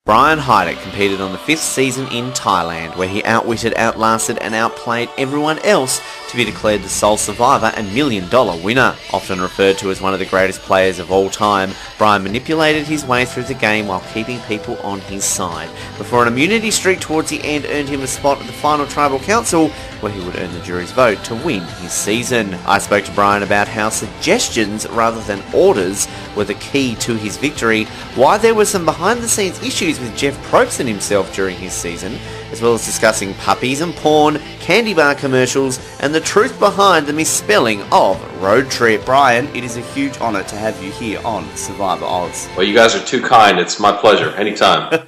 Brian Heidik competed on the 5th season in Thailand, where he outwitted, outlasted and outplayed everyone else to be declared the sole survivor and $1 million winner. Often referred to as one of the greatest players of all time, Brian manipulated his way through the game while keeping people on his side, before an immunity streak towards the end earned him a spot at the final tribal council, where he would earn the jury's vote to win his season. I spoke to Brian about how suggestions rather than orders were the key to his victory, why there were some behind-the-scenes issues with Jeff Probst and himself during his season, as well as discussing puppies and porn, candy bar commercials, and the truth behind the misspelling of road trip. Brian, it is a huge honour to have you here on Survivor Oz. Well, you guys are too kind. It's my pleasure. Anytime.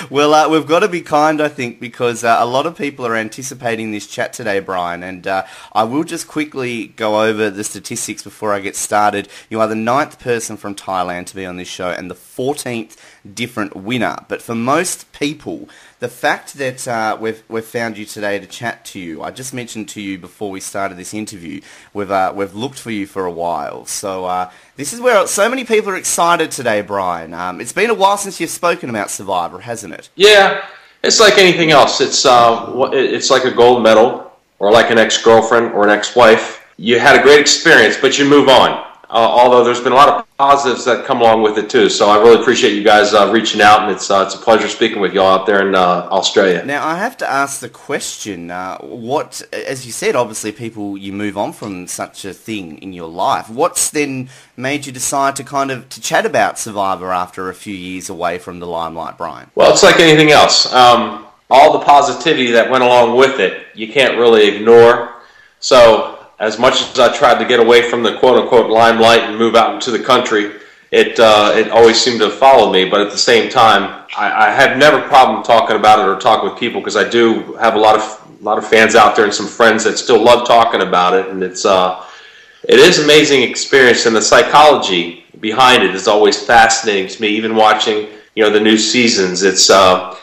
Well, we've got to be kind, I think, because a lot of people are anticipating this chat today, Brian, and I will just quickly go over the statistics before I get started. You are the 9th person from Thailand to be on this show and the 14th different winner. But for most people, the fact that we've found you today to chat to you, I just mentioned to you before we started this interview, we've looked for you for a while. So this is where so many people are excited today, Brian. It's been a while since you've spoken about Survivor, hasn't it? Yeah, it's like anything else. It's like a gold medal or like an ex-girlfriend or an ex-wife. You had a great experience, but you move on. Although there's been a lot of positives that come along with it too. So I really appreciate you guys reaching out, and it's a pleasure speaking with y'all out there in Australia. Now I have to ask the question, what, as you said, obviously you move on from such a thing in your life. What's then made you decide to chat about Survivor after a few years away from the limelight, Brian? Well, it's like anything else. All the positivity that went along with it, you can't really ignore. So as much as I tried to get away from the quote-unquote limelight and move out into the country, it always seemed to follow me. But at the same time, I have never problem talking about it or talking with people, because I do have a lot of fans out there and some friends that still love talking about it. And it is an amazing experience, and the psychology behind it is always fascinating to me. Even watching the new seasons, it's so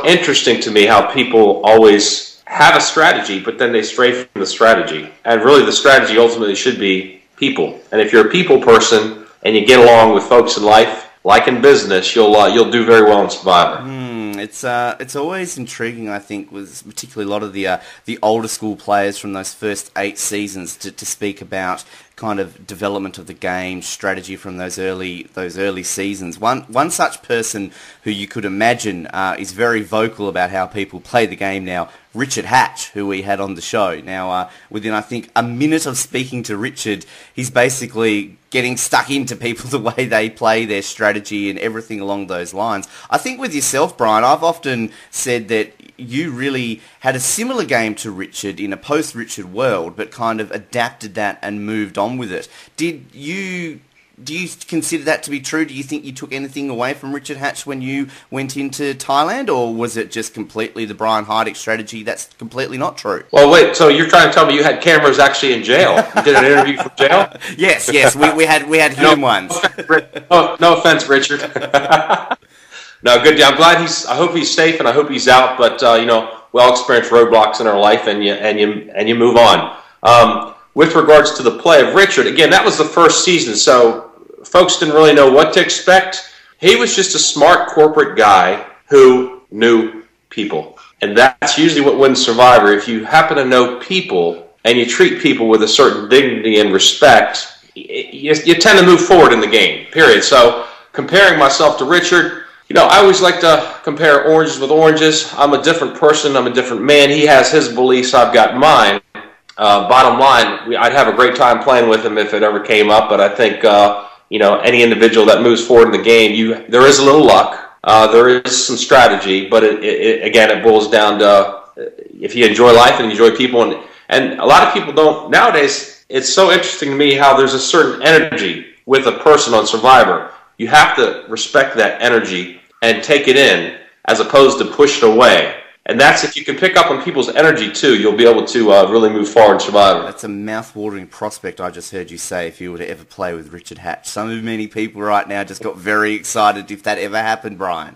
interesting to me how people always have a strategy, but then they stray from the strategy. And really the strategy ultimately should be people. And if you're a people person and you get along with folks in life, like in business, you'll do very well in Survivor. It's always intriguing, I think, with particularly a lot of the older school players from those first 8 seasons to speak about kind of development of the game, strategy from those early seasons. One such person who you could imagine is very vocal about how people play the game now, Richard Hatch, who we had on the show. Now, within, I think, a minute of speaking to Richard, he's basically getting stuck into people, the way they play their strategy and everything along those lines. I think with yourself, Brian, I've often said that you really had a similar game to Richard in a post-Richard world, but kind of adapted that and moved on with it. Do you consider that to be true? Do you think you took anything away from Richard Hatch when you went into Thailand, or was it just completely the Brian Heidik strategy that's completely not true? Well, wait, so you're trying to tell me you had cameras actually in jail? You did an interview from jail? Yes, we had him once. No offense, Richard. No, good. I'm glad I hope he's safe, and I hope he's out. But we all experience roadblocks in our life, and you move on. With regards to the play of Richard, again, that was the first season, so folks didn't really know what to expect. He was just a smart corporate guy who knew people, and that's usually what wins Survivor. If you happen to know people and you treat people with a certain dignity and respect, you tend to move forward in the game. Period. So comparing myself to Richard. I always like to compare oranges with oranges. I'm a different person. I'm a different man. He has his beliefs. I've got mine. Bottom line, I'd have a great time playing with him if it ever came up. But I think, any individual that moves forward in the game, there is a little luck. There is some strategy. But it boils down to if you enjoy life and enjoy people. And a lot of people don't. Nowadays, it's so interesting to me how there's a certain energy with a person on Survivor. You have to respect that energy and take it in, as opposed to push it away. And that's, if you can pick up on people's energy too, you'll be able to really move forward in Survivor. That's a mouth-watering prospect I just heard you say, if you were to ever play with Richard Hatch. Many people right now just got very excited if that ever happened, Brian.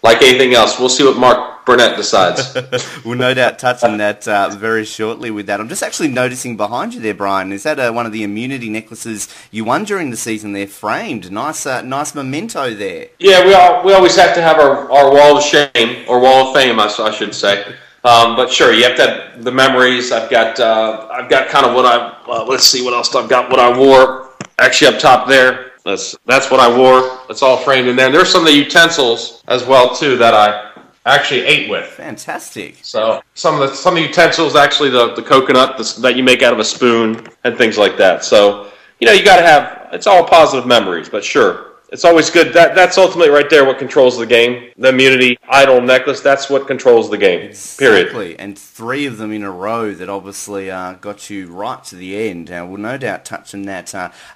Like anything else, we'll see what Mark Burnett decides. We'll no doubt touch on that very shortly with that. I'm just actually noticing behind you there, Brian. Is that one of the immunity necklaces you won during the season there, framed? Nice memento there. Yeah, we always have to have our wall of shame, or wall of fame, I should say. But sure, you have to have the memories. I've got kind of what let's see what else I've got. What I wore actually up top there. That's what I wore. It's all framed in there. And there's some of the utensils as well too that I actually ate with. Fantastic. So some of the utensils, actually the coconut that you make out of a spoon and things like that. So you got to have. It's all positive memories, but sure. It's always good. That's ultimately right there what controls the game. The immunity idol necklace, that's what controls the game, period. Exactly, and 3 of them in a row that obviously got you right to the end. We'll no doubt touch on that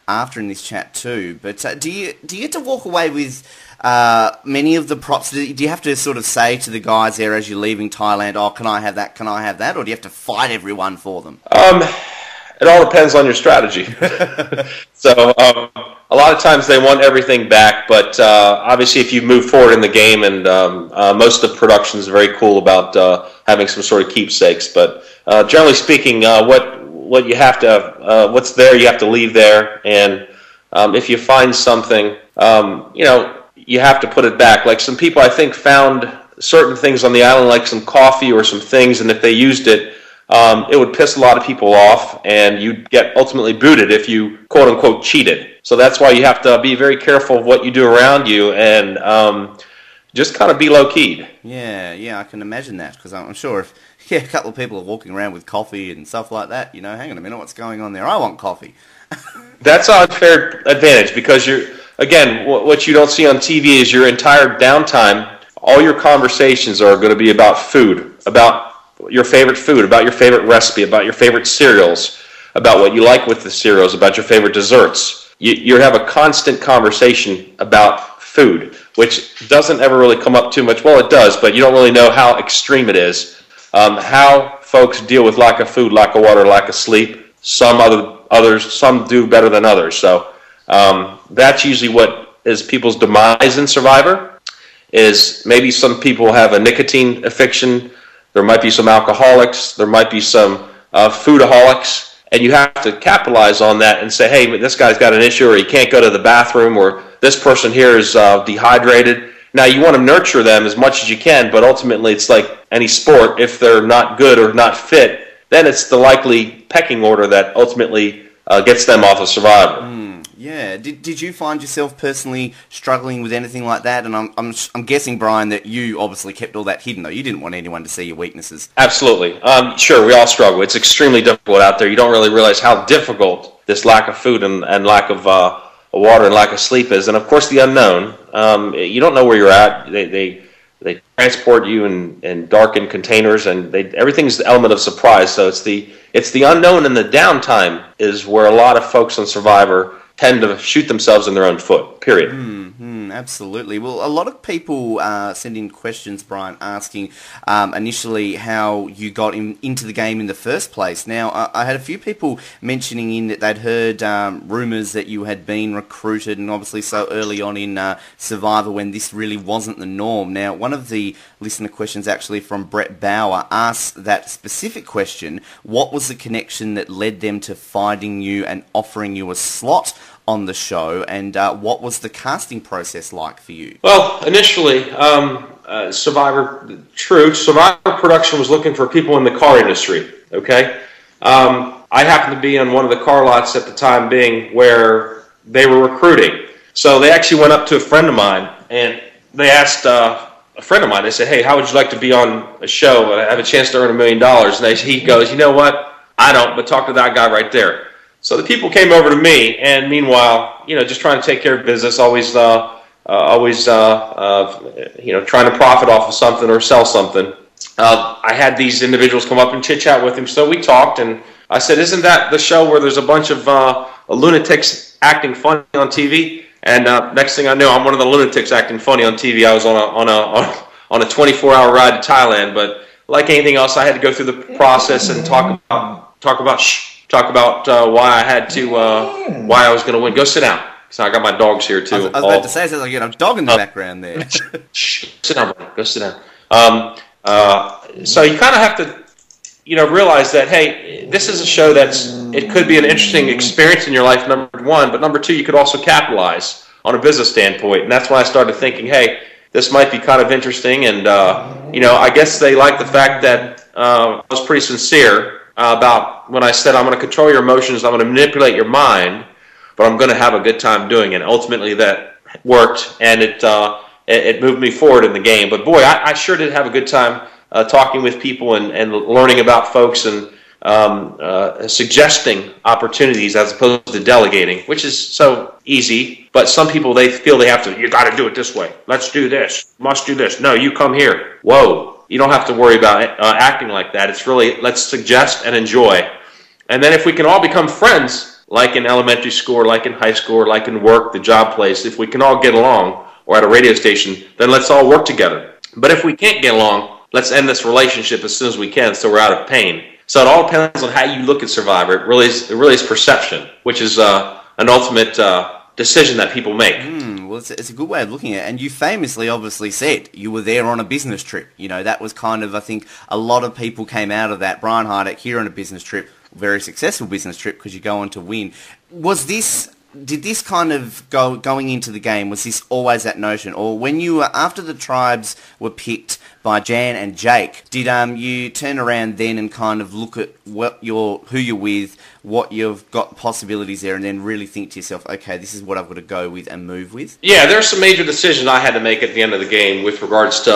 after in this chat too. But do you get to walk away with many of the props? Do you have to sort of say to the guys there as you're leaving Thailand, oh, can I have that, can I have that? Or do you have to fight everyone for them? It all depends on your strategy. So a lot of times they want everything back, but obviously if you move forward in the game, and most of production is very cool about having some sort of keepsakes. But generally speaking, what you have to what's there, you have to leave there. And if you find something, you have to put it back. Like some people, I think, found certain things on the island, like some coffee or some things, and if they used it, it would piss a lot of people off, and you'd get ultimately booted if you quote-unquote cheated. So that's why you have to be very careful of what you do around you, and just kind of be low-keyed. Yeah, I can imagine that, because I'm sure if a couple of people are walking around with coffee and stuff like that, hang on a minute, what's going on there? I want coffee. That's an unfair advantage, because again, what you don't see on TV is your entire downtime, all your conversations are going to be about food, about your favorite food, about your favorite recipe, about your favorite cereals, about what you like with the cereals, about your favorite desserts. You have a constant conversation about food, which doesn't ever really come up too much. Well, it does, but you don't really know how extreme it is. How folks deal with lack of food, lack of water, lack of sleep. Some do better than others. So that's usually what is people's demise in Survivor, is maybe some people have a nicotine addiction. There might be some alcoholics. There might be some foodaholics. And you have to capitalize on that and say, hey, this guy's got an issue, or he can't go to the bathroom, or this person here is dehydrated. Now, you want to nurture them as much as you can, but ultimately it's like any sport. If they're not good or not fit, then it's the likely pecking order that ultimately gets them off of Survivor. Yeah. Did you find yourself personally struggling with anything like that? And I'm guessing, Brian, that you obviously kept all that hidden, though. You didn't want anyone to see your weaknesses. Absolutely. Sure, we all struggle. It's extremely difficult out there. You don't really realize how difficult this lack of food and lack of water and lack of sleep is. And, of course, the unknown. You don't know where you're at. They transport you in darkened containers, and everything's the element of surprise. So it's the unknown, and the downtime is where a lot of folks on Survivor tend to shoot themselves in their own foot, period. Absolutely. Well, a lot of people send in questions, Brian, asking initially how you got into the game in the first place. Now, I had a few people mentioning in that they'd heard rumours that you had been recruited, and obviously so early on in Survivor when this really wasn't the norm. Now, one of the listener questions actually from Brett Bauer asked that specific question: what was the connection that led them to finding you and offering you a slot on the show, and what was the casting process like for you? Well, initially, Survivor production was looking for people in the car industry, okay? I happened to be on one of the car lots at the time being where they were recruiting. So they actually went up to a friend of mine, and they asked a friend of mine, they said, hey, how would you like to be on a show and have a chance to earn $1 million? And he goes, you know what? I don't, but talk to that guy right there. So the people came over to me, and meanwhile, just trying to take care of business, always trying to profit off of something or sell something. I had these individuals come up and chit-chat with him, so we talked, and I said, isn't that the show where there's a bunch of lunatics acting funny on TV? And next thing I knew, I'm one of the lunatics acting funny on TV. I was on a 24-hour ride to Thailand, but like anything else, I had to go through the process and talk about why I had to, why I was going to win. Go sit down. So I got my dogs here too. I was about to say, it sounds like you got a dog in the background there. Sit down, buddy. Go sit down. So you kind of have to, realize that, hey, this is a show it could be an interesting experience in your life, number one, but number two, you could also capitalize on a business standpoint. And that's when I started thinking, hey, this might be kind of interesting. And, I guess they like the fact that I was pretty sincere about when I said I'm going to control your emotions, I'm going to manipulate your mind, but I'm going to have a good time doing it. Ultimately, that worked, and it moved me forward in the game. But boy, I sure did have a good time talking with people and learning about folks and suggesting opportunities as opposed to delegating, which is so easy. But some people, they feel they have to, you got to do it this way. Let's do this. Must do this. No, you come here. Whoa. You don't have to worry about acting like that. It's really, let's suggest and enjoy. And then if we can all become friends, like in elementary school or like in high school or like in work, the job place, if we can all get along, or at a radio station, then let's all work together. But if we can't get along, let's end this relationship as soon as we can so we're out of pain. So it all depends on how you look at Survivor. It really is perception, which is an ultimate decision that people make. Well, it's a good way of looking at it. And you famously obviously said you were there on a business trip. That was kind of, I think, a lot of people came out of that. Brian Heidik here on a business trip, very successful business trip because you go on to win. Did this kind of going into the game, was this always that notion? Or when you were, after the tribes were picked by Jan and Jake, did you turn around then and kind of look at who you're with, what you've got possibilities there, and then really think to yourself, okay, this is what I've got to go with and move with? Yeah, there's some major decisions I had to make at the end of the game with regards to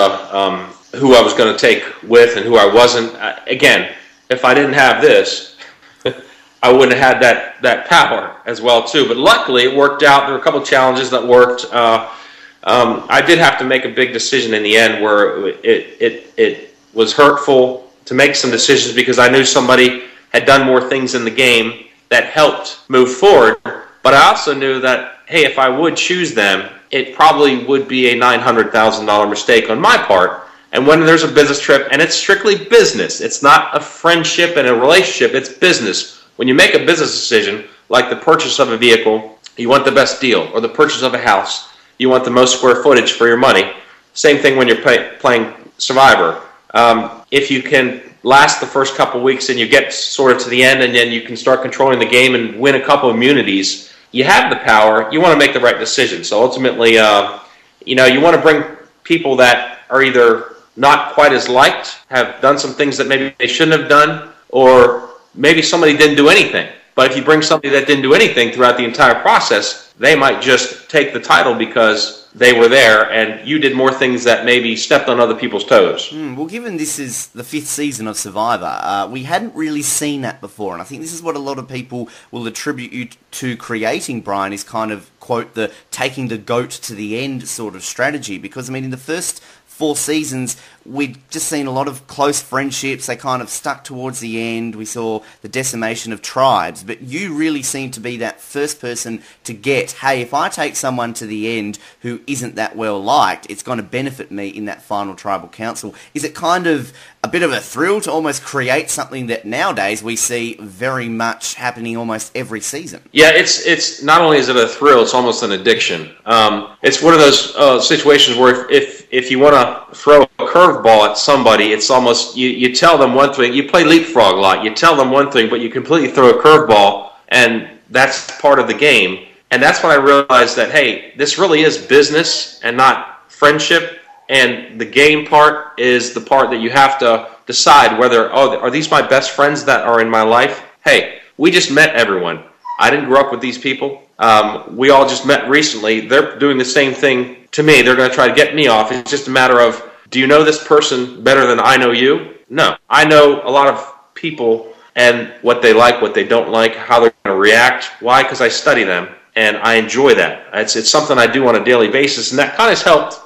who I was going to take with and who I wasn't. Again, if I didn't have this, I wouldn't have had that power as well too. But luckily, it worked out. There were a couple of challenges that worked. I did have to make a big decision in the end where it was hurtful to make some decisions because I knew somebody had done more things in the game that helped move forward. But I also knew that, hey, if I would choose them, it probably would be a $900,000 mistake on my part. And when there's a business trip, and it's strictly business, it's not a friendship and a relationship, it's business. When you make a business decision, like the purchase of a vehicle, you want the best deal, or the purchase of a house, you want the most square footage for your money. Same thing when you're playing Survivor. If you can last the first couple weeks and you get sort of to the end and then you can start controlling the game and win a couple of immunities, you have the power, you want to make the right decision. So ultimately, you want to bring people that are either not quite as liked, have done some things that maybe they shouldn't have done, or maybe somebody didn't do anything. But if you bring somebody that didn't do anything throughout the entire process, they might just take the title because they were there and you did more things that maybe stepped on other people's toes. Well, given this is the 5th season of Survivor, we hadn't really seen that before. And I think this is what a lot of people will attribute you to creating, Brian, is kind of, quote, the taking the goat to the end sort of strategy. Because, in the first 4 seasons, we'd just seen a lot of close friendships. They kind of stuck towards the end. We saw the decimation of tribes. But you really seem to be that first person to get, hey, if I take someone to the end who isn't that well liked, it's going to benefit me in that final tribal council. Is it kind of a bit of a thrill to almost create something that nowadays we see very much happening almost every season? Yeah, it's not only is it a thrill, it's almost an addiction. It's one of those situations where if you want to throw a curveball at somebody, it's almost, you tell them one thing, you play leapfrog a lot, you tell them one thing, but you completely throw a curveball, and that's part of the game. And that's when I realized that, hey, this really is business and not friendship, and the game part is the part that you have to decide whether, are these my best friends that are in my life? Hey, we just met everyone. I didn't grow up with these people. We all just met recently. They're doing the same thing to me. They're going to try to get me off. It's just a matter of, do you know this person better than I know you? No. I know a lot of people and what they like, what they don't like, how they're going to react. Why? Because I study them, and I enjoy that. It's something I do on a daily basis, and that kind of has helped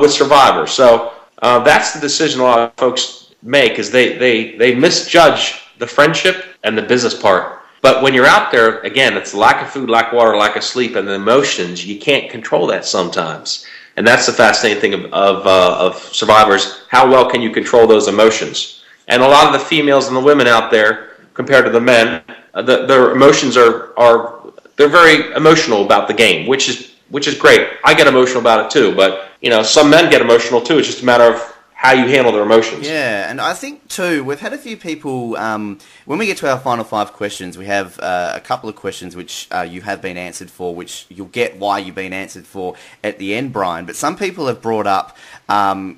with Survivor. So that's the decision a lot of folks make, is they misjudge the friendship and the business part. But when you're out there, again, it's lack of food, lack of water, lack of sleep, and the emotions. You can't control that sometimes. And that's the fascinating thing of Survivors. How well can you control those emotions? And a lot of the females and the women out there, compared to the men, their emotions are they're very emotional about the game, which is great. I get emotional about it too, but some men get emotional too. It's just a matter of how you handle their emotions. Yeah, and I think too, we've had a few people, when we get to our final 5 questions, we have a couple of questions which you have been answered for, which you'll get why you've been answered for at the end, Brian. But some people have brought up,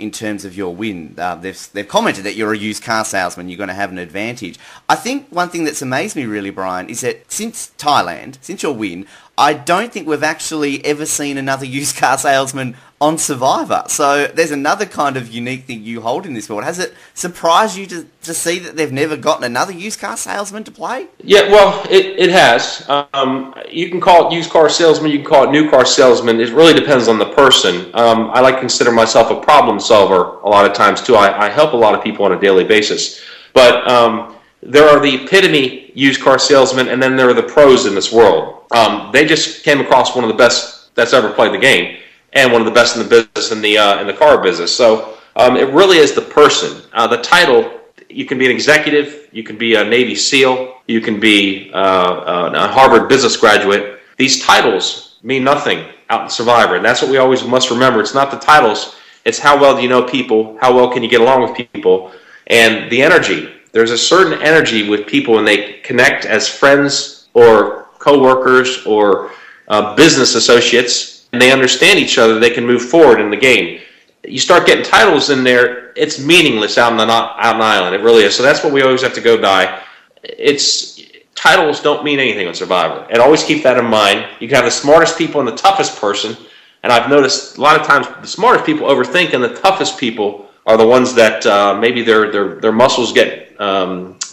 in terms of your win, they've commented that you're a used car salesman, you're going to have an advantage. I think one thing that's amazed me really, Brian, is that since Thailand, since your win, I don't think we've actually ever seen another used car salesman on Survivor. So there's another kind of unique thing you hold in this world. Has it surprised you to see that they've never gotten another used car salesman to play? Yeah, well, it has. You can call it used car salesman, you can call it new car salesman. It really depends on the person. I like to consider myself a problem solver a lot of times too. I help a lot of people on a daily basis. But there are the epitome used car salesmen, and then there are the pros in this world. They just came across one of the best that's ever played the game, and one of the best in the business in the car business. So it really is the person. The title, you can be an executive, you can be a Navy SEAL, you can be a Harvard business graduate. These titles mean nothing out in Survivor, and that's what we always must remember. It's not the titles, it's how well do you know people, how well can you get along with people, and the energy. There's a certain energy with people when they connect as friends or co-workers or business associates, and they understand each other, they can move forward in the game. You start getting titles in there, it's meaningless out on an island. It really is. So that's what we always have to go by. Titles don't mean anything on Survivor. And always keep that in mind. You can have the smartest people and the toughest person, and I've noticed a lot of times the smartest people overthink, and the toughest people are the ones that maybe their muscles get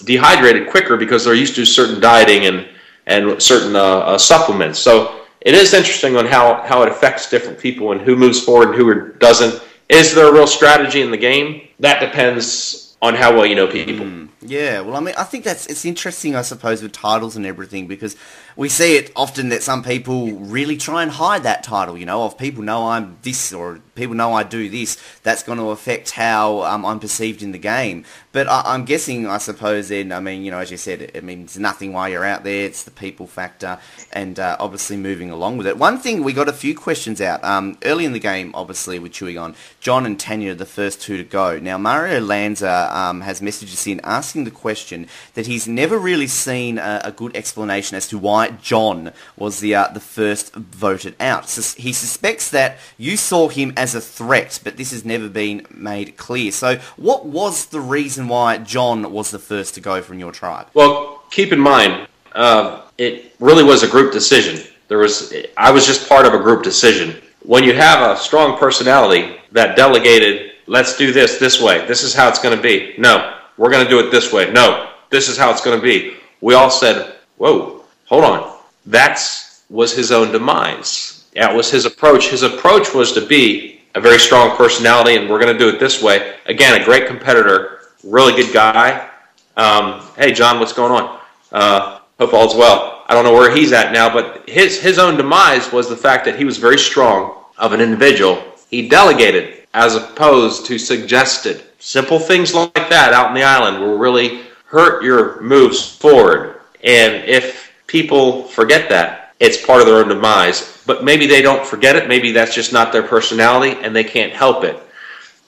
dehydrated quicker because they're used to certain dieting and certain supplements. So it is interesting on how it affects different people and who moves forward and who doesn't. Is there a real strategy in the game? That depends on how well you know people. Yeah, well, I mean, I think it's interesting, I suppose, with titles and everything, because we see it often that some people really try and hide that title, if people know I'm this or people know I do this, that's going to affect how I'm perceived in the game. But I'm guessing, I suppose, then, I mean, as you said, it means nothing while you're out there. It's the people factor and obviously moving along with it. One thing, we got a few questions out. Early in the game, obviously, with Chuay Gahn, John and Tanya are the first 2 to go. Now, Mario Lanza has messaged us in asking the question that he's never really seen a good explanation as to why John was the first voted out. So he suspects that you saw him as a threat, but this has never been made clear. So what was the reason why John was the first to go from your tribe? Well, keep in mind, it really was a group decision. I was just part of a group decision. When you have a strong personality that delegated, let's do this way, this is how it's going to be. No, we're going to do it this way. No, this is how it's going to be. We all said, whoa, hold on. That was his own demise. That was his approach. His approach was to be a very strong personality, and we're going to do it this way. Again, a great competitor, really good guy. Hey, John, what's going on? Hope all's well. I don't know where he's at now, but his own demise was the fact that he was very strong of an individual. He delegated as opposed to suggested. Simple things like that out in the island will really hurt your moves forward. And if people forget that, it's part of their own demise. But maybe they don't forget it. Maybe that's just not their personality and they can't help it.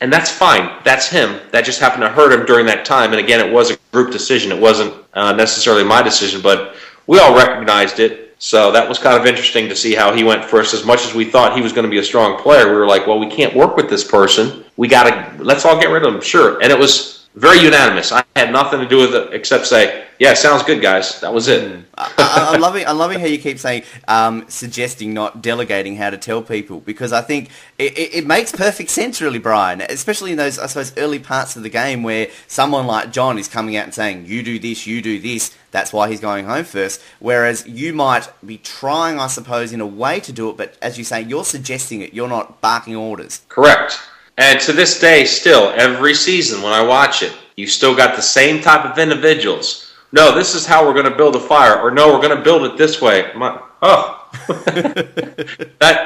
And that's fine. That's him. That just happened to hurt him during that time. And again, it was a group decision. It wasn't necessarily my decision, but we all recognized it. So that was kind of interesting to see how he went first. As much as we thought he was going to be a strong player, we were like, well, we can't work with this person. Let's all get rid of him. Sure. And it was very unanimous. I had nothing to do with it except say, yeah, sounds good, guys. That was it. I'm loving how you keep saying, suggesting, not delegating how to tell people, because I think it makes perfect sense, really, Brian, especially in those, I suppose, early parts of the game where someone like John is coming out and saying, you do this, that's why he's going home first, whereas you might be trying, I suppose, in a way to do it, but as you say, you're suggesting it, you're not barking orders. Correct. And to this day, still, every season when I watch it, you've still got the same type of individuals. No, this is how we're going to build a fire, or no, we're going to build it this way.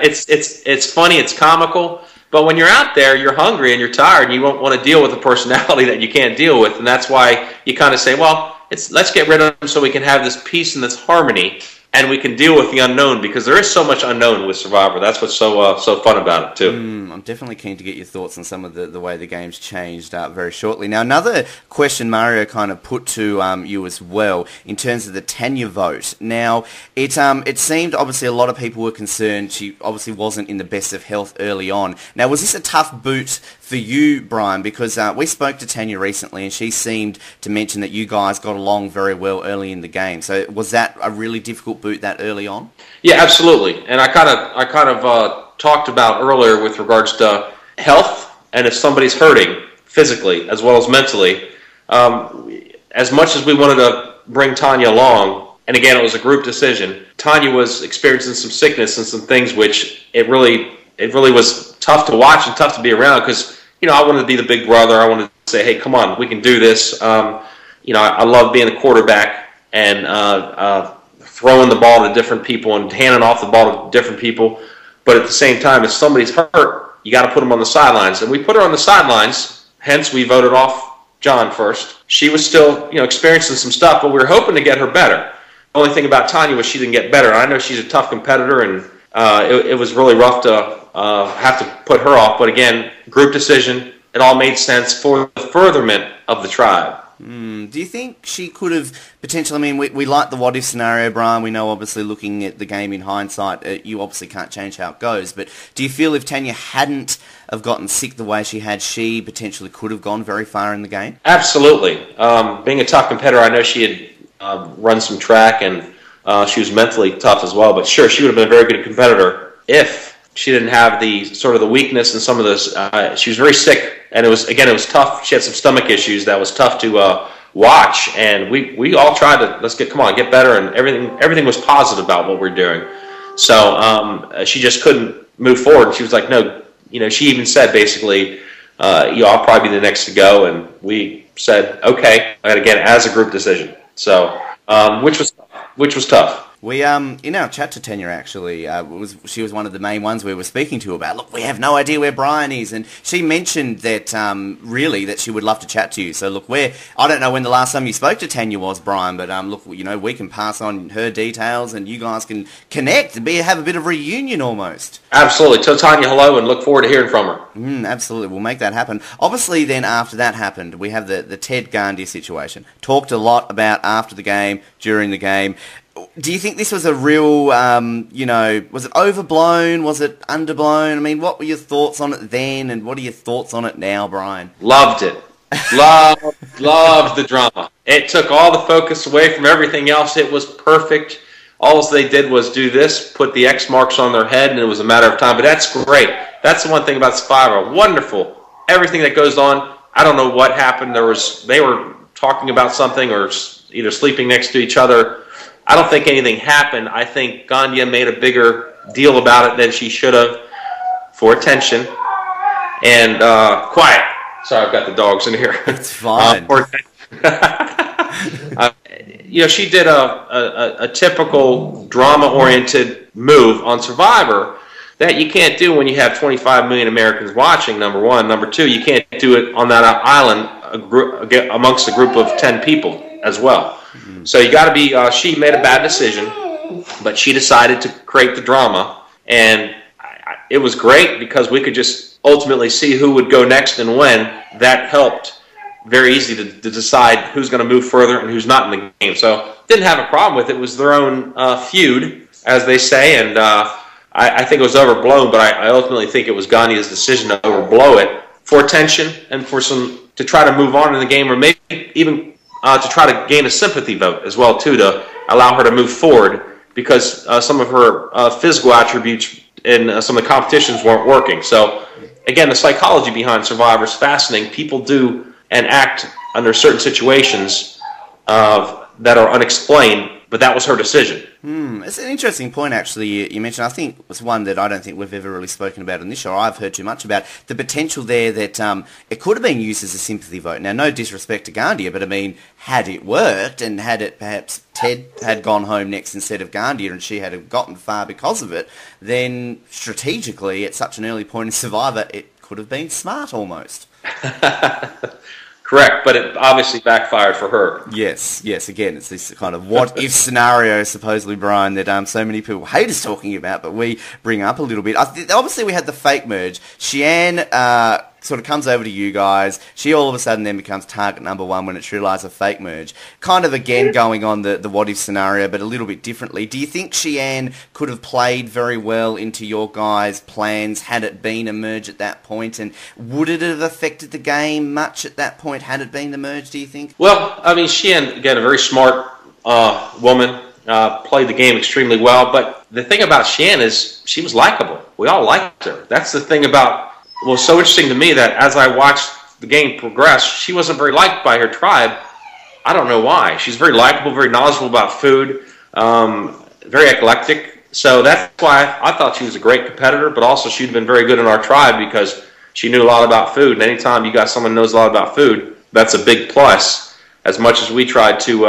It's funny, it's comical, but when you're out there, you're hungry and you're tired, and you won't want to deal with a personality that you can't deal with, and that's why you kind of say, well, let's get rid of them so we can have this peace and this harmony and we can deal with the unknown, because there is so much unknown with Survivor. That's what's so fun about it too. I'm definitely keen to get your thoughts on some of the way the game's changed very shortly. Now, another question Mario kind of put to you as well in terms of the Tanya vote. Now, it seemed obviously a lot of people were concerned she obviously wasn't in the best of health early on. Now, was this a tough boot for you, Brian? Because we spoke to Tanya recently, and she seemed to mention that you guys got along very well early in the game. So was that a really difficult boot that early on? Yeah, absolutely. And I kind of talked about earlier with regards to health, and if somebody's hurting physically as well as mentally, as much as we wanted to bring Tanya along, and again, it was a group decision, Tanya was experiencing some sickness and some things which it really was tough to watch and tough to be around, because I wanted to be the big brother. I wanted to say, hey, come on, we can do this. I love being a quarterback and throwing the ball to different people and handing off the ball to different people. But at the same time, if somebody's hurt, you got to put them on the sidelines. And we put her on the sidelines, hence we voted off John first. She was still, experiencing some stuff, but we were hoping to get her better. The only thing about Tanya was she didn't get better. I know she's a tough competitor, and it was really rough to have to put her off. But again, group decision, it all made sense for the furtherment of the tribe. Do you think she could have potentially, I mean, we like the what-if scenario, Brian. We know, obviously, looking at the game in hindsight, you obviously can't change how it goes. But do you feel if Tanya hadn't have gotten sick the way she had, she potentially could have gone very far in the game? Absolutely. Being a tough competitor, I know she had run some track, and she was mentally tough as well. But sure, she would have been a very good competitor if she didn't have the sort of the weakness and some of this. She was very sick, and it was tough. She had some stomach issues that was tough to watch, and we all tried to get better, and everything was positive about what we're doing. So she just couldn't move forward. She was like, no, she even said basically, I'll probably be the next to go, and we said, okay, and again as a group decision. So which was tough. We in our chat to Tanya, actually, she was one of the main ones we were speaking to about, look, we have no idea where Brian is, and she mentioned that really that she would love to chat to you. So look, I don't know when the last time you spoke to Tanya was, Brian, but look, we can pass on her details, and you guys can connect and have a bit of reunion almost. Absolutely. Tell Tanya hello, and look forward to hearing from her. Absolutely, we'll make that happen. Obviously, then after that happened, we have the Ted Ghandia situation. Talked a lot about after the game, during the game. Do you think this was a real, was it overblown? Was it underblown? I mean, what were your thoughts on it then, and what are your thoughts on it now, Brian? Loved it. Loved the drama. It took all the focus away from everything else. It was perfect. All they did was do this, put the X marks on their head, and it was a matter of time. But that's great. That's the one thing about Survivor. Wonderful. Everything that goes on, I don't know what happened. They were talking about something or either sleeping next to each other. I don't think anything happened. I think Ghandia made a bigger deal about it than she should have for attention. And quiet. Sorry, I've got the dogs in here. It's fine. She did a typical drama-oriented move on Survivor that you can't do when you have 25 million Americans watching, number one. Number two, you can't do it on that island amongst a group of 10 people as well. So you got to be, she made a bad decision, but she decided to create the drama, and it was great because we could just ultimately see who would go next and when. That helped very easy to decide who's going to move further and who's not in the game. So didn't have a problem with it. It was their own feud, as they say, and I think it was overblown, but I ultimately think it was Ghandia's decision to overblow it for attention and to try to move on in the game, or maybe even to try to gain a sympathy vote as well, too, to allow her to move forward, because some of her physical attributes in some of the competitions weren't working. So, again, the psychology behind Survivor is fascinating. People do and act under certain situations that are unexplained, but that was her decision. It's an interesting point, actually, you mentioned. I think it's one that I don't think we've ever really spoken about in this show. I've heard too much about the potential there that it could have been used as a sympathy vote. Now, no disrespect to Ghandia, but I mean, had it worked, and had it perhaps Ted had gone home next instead of Ghandia, and she had gotten far because of it, then strategically, at such an early point in Survivor, it could have been smart almost. Correct, but it obviously backfired for her. Yes, yes. Again, it's this kind of what-if scenario, supposedly, Brian, that so many people hate us talking about, but we bring up a little bit. Obviously, we had the fake merge. Shii Ann sort of comes over to you guys. She all of a sudden then becomes target number one when it's realised a fake merge. Kind of, again, going on the what-if scenario, but a little bit differently. Do you think Shii Ann could have played very well into your guys' plans had it been a merge at that point? And would it have affected the game much at that point had it been the merge, do you think? Well, I mean, Shii Ann, again, a very smart woman, played the game extremely well. But the thing about Shii Ann is she was likable. We all liked her. That's the thing about what was so interesting to me, that as I watched the game progress, she wasn't very liked by her tribe. I don't know why. She's very likable, very knowledgeable about food, very eclectic. So that's why I thought she was a great competitor, but also she'd been very good in our tribe because she knew a lot about food. And anytime you got someone who knows a lot about food, that's a big plus. As much as we tried to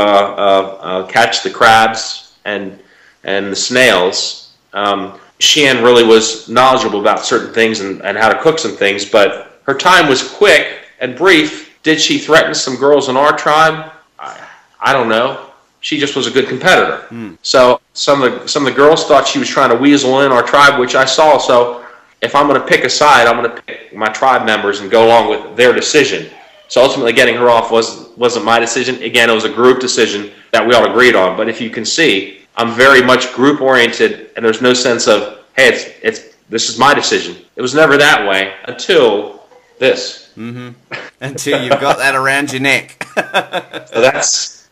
catch the crabs and the snails, Shii Ann really was knowledgeable about certain things and how to cook some things, but her time was quick and brief. Did she threaten some girls in our tribe? I don't know. She just was a good competitor. So some of the girls thought she was trying to weasel in our tribe, which I saw. So if I'm going to pick a side, I'm going to pick my tribe members and go along with their decision. So ultimately getting her off wasn't my decision. Again, it was a group decision that we all agreed on. But if you can see, I'm very much group-oriented, and there's no sense of, hey, this is my decision. It was never that way until this. Until you've got that around your neck. So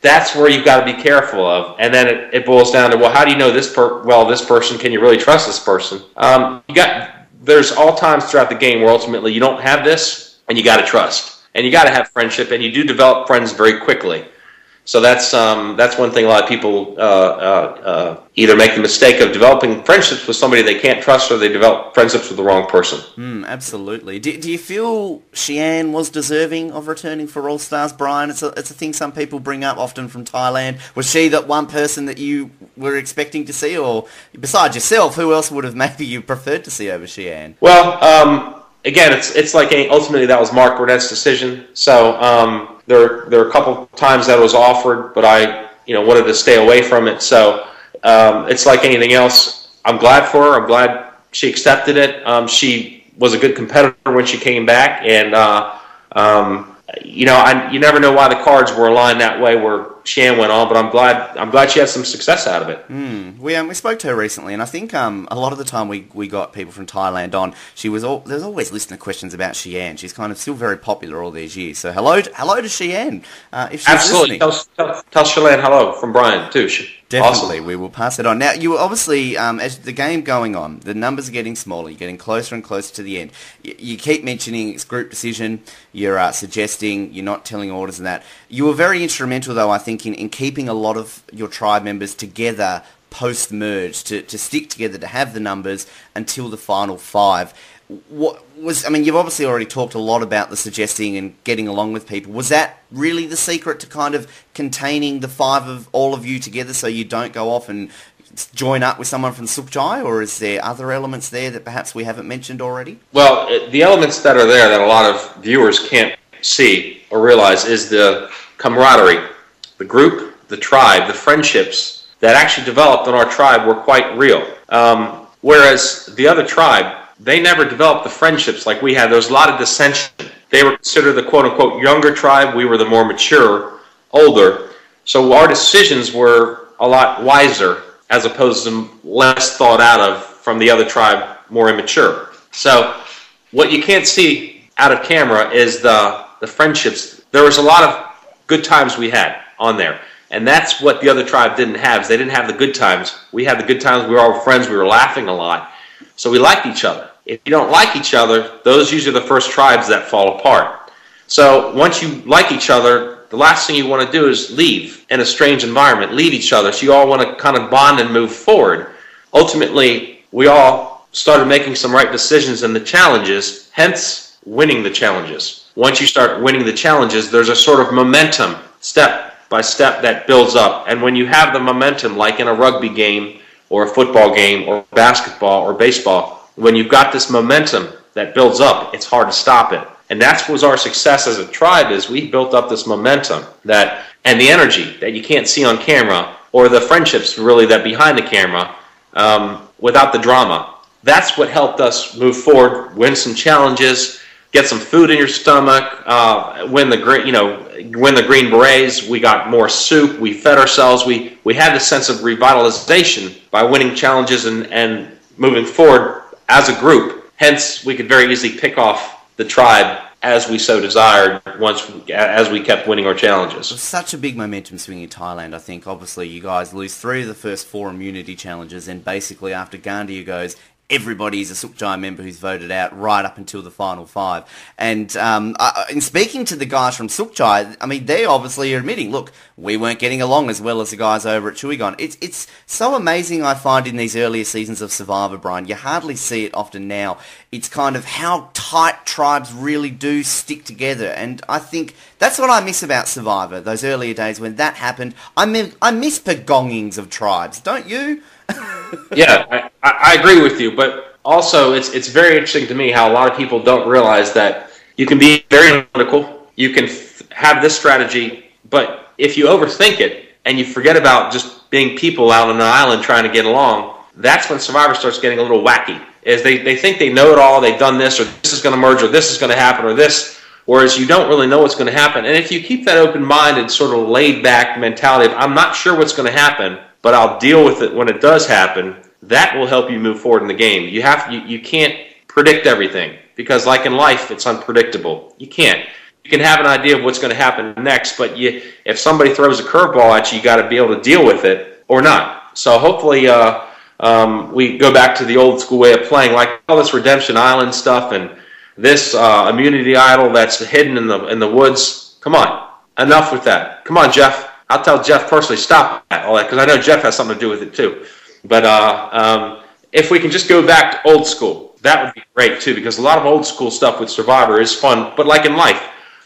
that's where you've got to be careful of. And then it boils down to, well, how do you know this person, can you really trust this person? There's all times throughout the game where ultimately you don't have this, and you got to trust. And you got to have friendship, and you do develop friends very quickly. So that's one thing a lot of people either make the mistake of developing friendships with somebody they can't trust, or they develop friendships with the wrong person. Absolutely. Do you feel Shii Ann was deserving of returning for All-Stars, Brian? It's a thing some people bring up often from Thailand. Was she that one person that you were expecting to see, or besides yourself, who else would have maybe you preferred to see over Shii Ann? Well, again, it's like ultimately that was Mark Burnett's decision. So there are a couple times that it was offered, but I wanted to stay away from it. So it's like anything else. I'm glad for her. I'm glad she accepted it. She was a good competitor when she came back, and you never know why the cards were aligned that way where Shii Ann went on, but I'm glad she had some success out of it. We spoke to her recently, and I think a lot of the time we got people from Thailand on. There's always listener questions about Shii Ann. She's kind of still very popular all these years. So hello to Shii Ann if she's absolutely listening. Tell Shii Ann hello from Brian too. Definitely, awesome. We will pass it on. Now, you obviously, as the game going on, the numbers are getting smaller. You're getting closer and closer to the end. You keep mentioning it's group decision. You're suggesting, you're not telling orders and that. You were very instrumental, though, I think, in keeping a lot of your tribe members together post-merge, to stick together, to have the numbers until the final five. You've obviously already talked a lot about the suggesting and getting along with people. Was that really the secret to kind of containing the five of all of you together so you don't go off and join up with someone from Sukchai, or is there other elements there that perhaps we haven't mentioned already? Well, the elements that are there that a lot of viewers can't see or realize is the camaraderie, the group, the tribe, the friendships that actually developed in our tribe were quite real. Whereas the other tribe, they never developed the friendships like we had. There was a lot of dissension. They were considered the quote-unquote younger tribe. We were the more mature, older. So our decisions were a lot wiser as opposed to less thought out of from the other tribe, more immature. So what you can't see out of camera is the friendships. There was a lot of good times we had on there. And that's what the other tribe didn't have. Is they didn't have the good times. We had the good times. We were all friends. We were laughing a lot. So we liked each other. If you don't like each other, those are usually the first tribes that fall apart. So once you like each other, the last thing you want to do is leave in a strange environment, leave each other. So you all want to kind of bond and move forward. Ultimately, we all started making some right decisions in the challenges, hence winning the challenges. Once you start winning the challenges, there's a sort of momentum, step by step, that builds up. And when you have the momentum, like in a rugby game or a football game or basketball or baseball, when you've got this momentum that builds up, it's hard to stop it. And that was our success as a tribe, is we built up this momentum and the energy that you can't see on camera, or the friendships really that behind the camera, without the drama. That's what helped us move forward, win some challenges, get some food in your stomach, win the Green Berets. We got more soup. We fed ourselves. We had a sense of revitalization by winning challenges and moving forward as a group. Hence, we could very easily pick off the tribe as we so desired as we kept winning our challenges. It was such a big momentum swing in Thailand, I think. Obviously, you guys lose 3 of the first 4 immunity challenges, and basically after Ghandia goes, everybody is a Chuay member who's voted out right up until the final 5. And in speaking to the guys from Chuay, I mean, they obviously are admitting, look, we weren't getting along as well as the guys over at Chuay Gahn. It's so amazing, I find, in these earlier seasons of Survivor, Brian. You hardly see it often now. It's kind of how tight tribes really do stick together. And I think that's what I miss about Survivor, those earlier days when that happened. I miss pagongings of tribes, don't you? Yeah, I agree with you, but also it's very interesting to me how a lot of people don't realize that you can be very analytical, you can have this strategy, but if you overthink it and you forget about just being people out on an island trying to get along, that's when Survivor starts getting a little wacky. Is they think they know it all, they've done this, or this is going to merge, or this is going to happen, or this, whereas you don't really know what's going to happen. And if you keep that open-minded, sort of laid-back mentality of, I'm not sure what's going to happen, but I'll deal with it when it does happen, that will help you move forward in the game. You can't predict everything, because like in life, it's unpredictable. You can't. You can have an idea of what's going to happen next, but if somebody throws a curveball at you, you got to be able to deal with it or not. So hopefully we go back to the old school way of playing, like all this Redemption Island stuff and this immunity idol that's hidden in the woods. Come on, enough with that. Come on, Jeff. I'll tell Jeff personally, stop all that, because I know Jeff has something to do with it too. But if we can just go back to old school, that would be great too, because a lot of old school stuff with Survivor is fun. But like in life,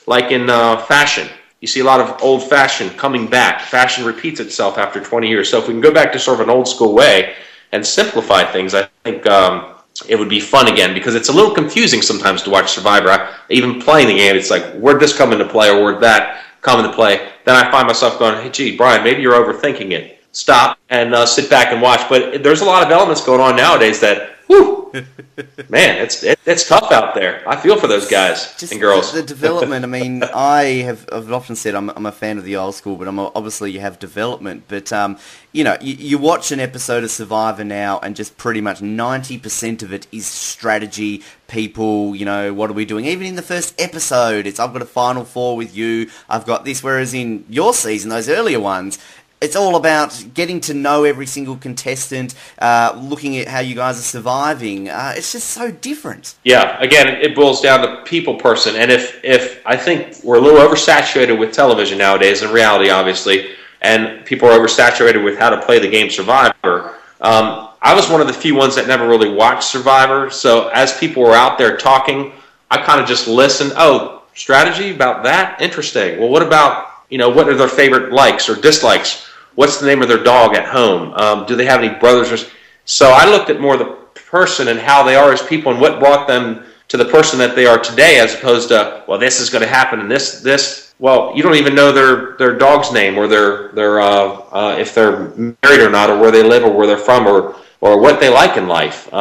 like in fashion, you see a lot of old fashion coming back. Fashion repeats itself after 20 years. So if we can go back to sort of an old school way and simplify things, I think it would be fun again, because it's a little confusing sometimes to watch Survivor. Even playing the game, it's like, where'd this come into play, or where'd that come into play? Then I find myself going, hey, gee, Brian, maybe you're overthinking it. Stop and sit back and watch. But there's a lot of elements going on nowadays that, whew, man, it's tough out there. I feel for those guys and girls. The development, I mean, I've often said I'm a fan of the old school, but obviously you have development. But, you watch an episode of Survivor now and just pretty much 90% of it is strategy, people, what are we doing? Even in the first episode, I've got a final 4 with you, I've got this, whereas in your season, those earlier ones, it's all about getting to know every single contestant, looking at how you guys are surviving. It's just so different. Yeah, again, it boils down to people person. And if I think we're a little oversaturated with television nowadays, and reality, obviously, and people are oversaturated with how to play the game Survivor. I was one of the few ones that never really watched Survivor. So as people were out there talking, I kind of just listened. Oh, strategy about that? Interesting. Well, what about, what are their favorite likes or dislikes? What's the name of their dog at home? Do they have any brothers? So I looked at more the person and how they are as people and what brought them to the person that they are today, as opposed to, well, this is going to happen and this. Well, you don't even know their dog's name, or their if they're married or not, or where they live, or where they're from, or what they like in life.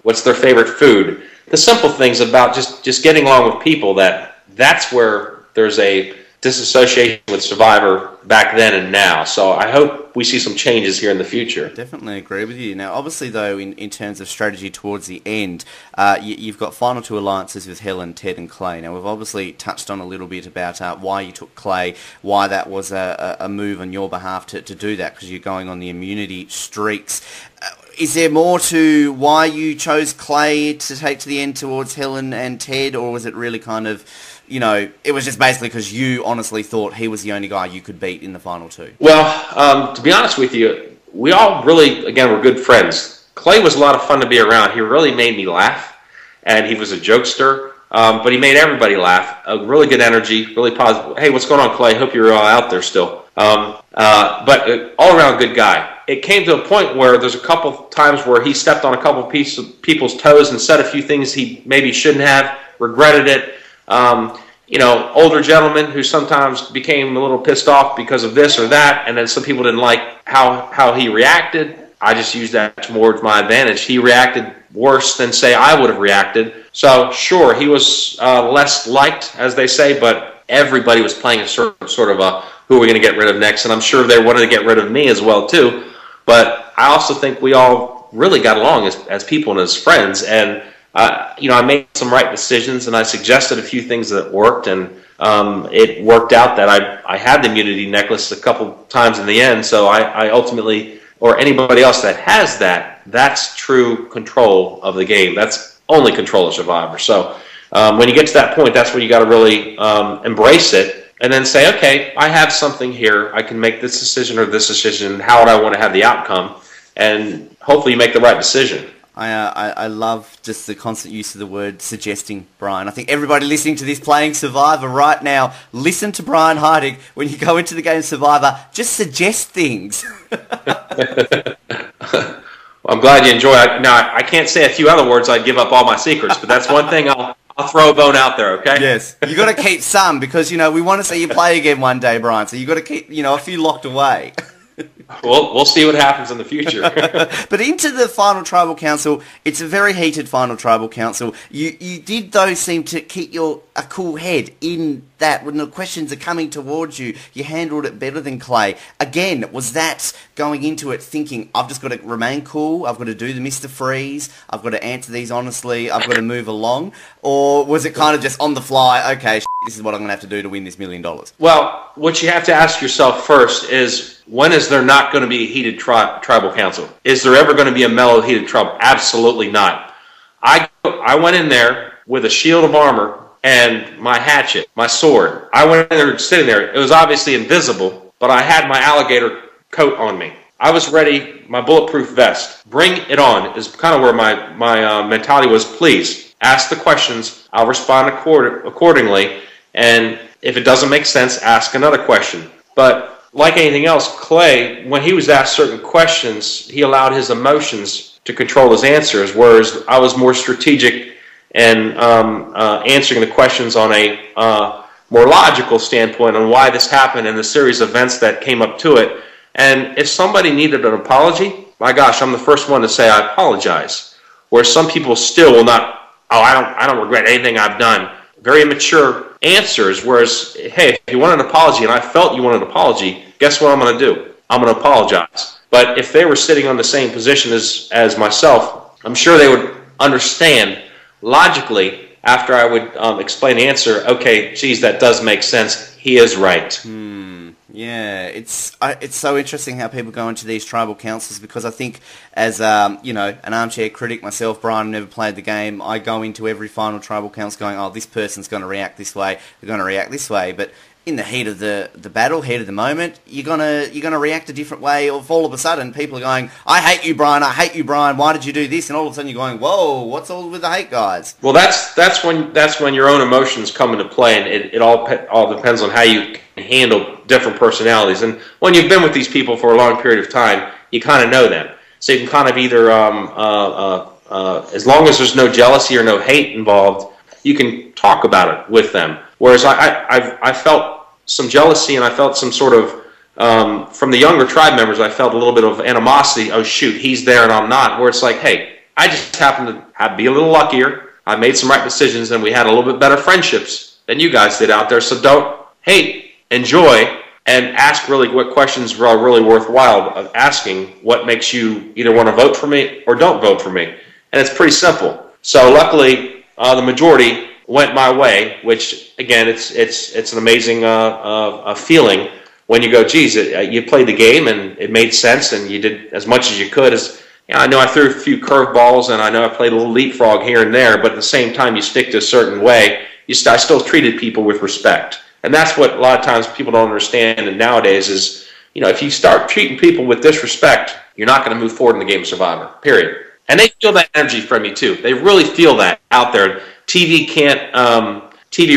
What's their favorite food? The simple things about just getting along with people. That's where there's a disassociation with Survivor back then and now. So I hope we see some changes here in the future. Definitely agree with you. Now, obviously, though, in terms of strategy towards the end, you've got final 2 alliances with Helen, Ted and Clay. Now, we've obviously touched on a little bit about why you took Clay, why that was a move on your behalf to do that, because you're going on the immunity streaks. Is there more to why you chose Clay to take to the end towards Helen and Ted, or was it really kind of, it was just basically because you honestly thought he was the only guy you could beat in the final 2? Well, to be honest with you, we all really, again, were good friends. Clay was a lot of fun to be around. He really made me laugh, and he was a jokester, but he made everybody laugh. A really good energy, really positive. Hey, what's going on, Clay? Hope you're out there still. But all-around good guy. It came to a point where there's a couple times where he stepped on a couple people's toes and said a few things he maybe shouldn't have, regretted it. Older gentlemen who sometimes became a little pissed off because of this or that, and then some people didn't like how he reacted. I just used that towards my advantage. He reacted worse than, say, I would have reacted. So, sure, he was less liked, as they say, but everybody was playing a sort of a who are we going to get rid of next, and I'm sure they wanted to get rid of me as well, too. But I also think we all really got along as people and as friends, and I made some right decisions, and I suggested a few things that worked, and it worked out that I had the immunity necklace a couple times in the end, so I ultimately, or anybody else that has that's true control of the game. That's only control of Survivor. So when you get to that point, that's when you got to really embrace it, and then say, okay, I have something here. I can make this decision or this decision. How would I want to have the outcome? And hopefully you make the right decision. I love just the constant use of the word suggesting, Brian. I think everybody listening to this playing Survivor right now, listen to Brian Heidik when you go into the game Survivor. Just suggest things. Well, I'm glad you enjoy it. Now, I can't say a few other words. I'd give up all my secrets, but that's one thing I'll throw a bone out there, okay? Yes. You got to keep some because, we want to see you play again one day, Brian. So you got to keep, a few locked away. We'll see what happens in the future. But into the final tribal council, it's a very heated final tribal council. You did, though, seem to keep a cool head in that when the questions are coming towards you. You handled it better than Clay. Again, was that going into it thinking, I've just got to remain cool, I've got to do the Mr. Freeze, I've got to answer these honestly, I've got to move along? Or was it kind of just on the fly, okay, this is what I'm going to have to do to win this $1 million? Well, what you have to ask yourself first is, when is there not going to be a heated tribal council? Is there ever going to be a mellow heated tribal? Absolutely not. I went in there with a shield of armor and my hatchet, my sword. I went in there sitting there. It was obviously invisible, but I had my alligator coat on me. I was ready, my bulletproof vest. Bring it on is kind of where my mentality was. Please, ask the questions. I'll respond accordingly. And if it doesn't make sense, ask another question. But like anything else, Clay, when he was asked certain questions, he allowed his emotions to control his answers, whereas I was more strategic and answering the questions on a more logical standpoint on why this happened and the series of events that came up to it. And if somebody needed an apology, my gosh, I'm the first one to say I apologize. Where some people still will not, I don't regret anything I've done. Very immature answers, whereas, hey, if you want an apology and I felt you wanted an apology, guess what I'm going to do? I'm going to apologize. But if they were sitting on the same position as myself, I'm sure they would understand logically after I would explain the answer, okay, geez, that does make sense. He is right. Yeah, it's so interesting how people go into these tribal councils, because I think as an armchair critic myself, Brian, never played the game, I go into every final tribal council going, oh, this person's going to react this way, they're going to react this way, but in the heat of the battle, heat of the moment, you're gonna react a different way. Of all of a sudden, people are going, I hate you, Brian. I hate you, Brian. Why did you do this? And all of a sudden, you're going, whoa, what's all with the hate, guys? Well, that's when your own emotions come into play, and it all depends on how you can handle different personalities. And when you've been with these people for a long period of time, you kind of know them, so you can kind of either, as long as there's no jealousy or no hate involved, you can talk about it with them. Whereas I felt some jealousy, and I felt some sort of, from the younger tribe members, I felt a little bit of animosity. Oh, shoot, he's there and I'm not. Where it's like, hey, I just happened to be a little luckier. I made some right decisions, and we had a little bit better friendships than you guys did out there. So don't hate, enjoy, and ask really what questions are really worthwhile of asking. What makes you either want to vote for me or don't vote for me? And it's pretty simple. So luckily, the majority went my way, which again, it's an amazing feeling when you go, geez, you played the game and it made sense, and you did as much as you could. I know I threw a few curveballs, and I know I played a little leapfrog here and there, but at the same time, you stick to a certain way. I still treated people with respect, and that's what a lot of times people don't understand. And nowadays is, if you start treating people with disrespect, you're not going to move forward in the game of Survivor. Period. And they feel that energy from you too. They really feel that out there. TV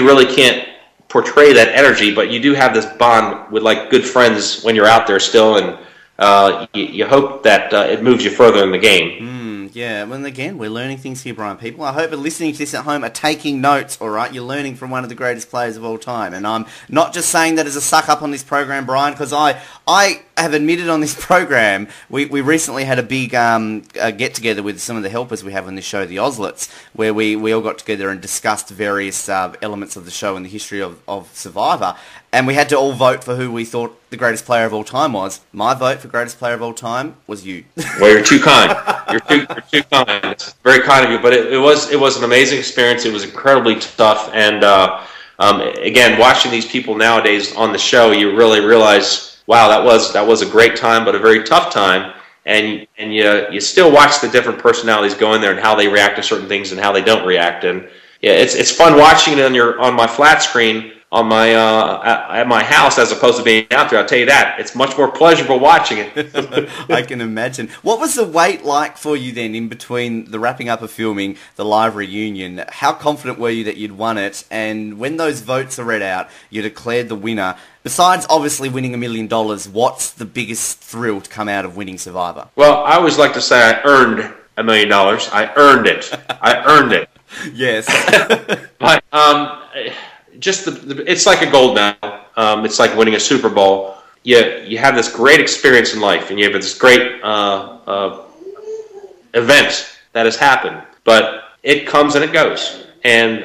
really can't portray that energy, but you do have this bond with like good friends when you're out there still, and you hope that it moves you further in the game. Yeah, well, again, we're learning things here, Brian. People, I hope you're listening to this at home are taking notes, all right? You're learning from one of the greatest players of all time. And I'm not just saying that as a suck-up on this program, Brian, because I have admitted on this program, we recently had a big get-together with some of the helpers we have on this show, the Oslets, where we all got together and discussed various elements of the show and the history of Survivor. And we had to all vote for who we thought the greatest player of all time was. My vote for greatest player of all time was you. Well, you're too kind. You're too kind. It's very kind of you. But it was an amazing experience. It was incredibly tough. And again, watching these people nowadays on the show, you really realize, wow, that was a great time, but a very tough time. And you still watch the different personalities go in there and how they react to certain things and how they don't react. And yeah, it's fun watching it on my flat screen on my at my house as opposed to being out there. I'll tell you that. It's much more pleasurable watching it. I can imagine. What was the wait like for you then in between the wrapping up of filming, the live reunion? How confident were you that you'd won it? And when those votes are read out, you declared the winner. Besides obviously winning $1 million, what's the biggest thrill to come out of winning Survivor? Well, I always like to say I earned $1 million. I earned it. I earned it. Yes. But just it's like a gold medal. It's like winning a Super Bowl. You have this great experience in life, and you have this great event that has happened. But it comes and it goes. And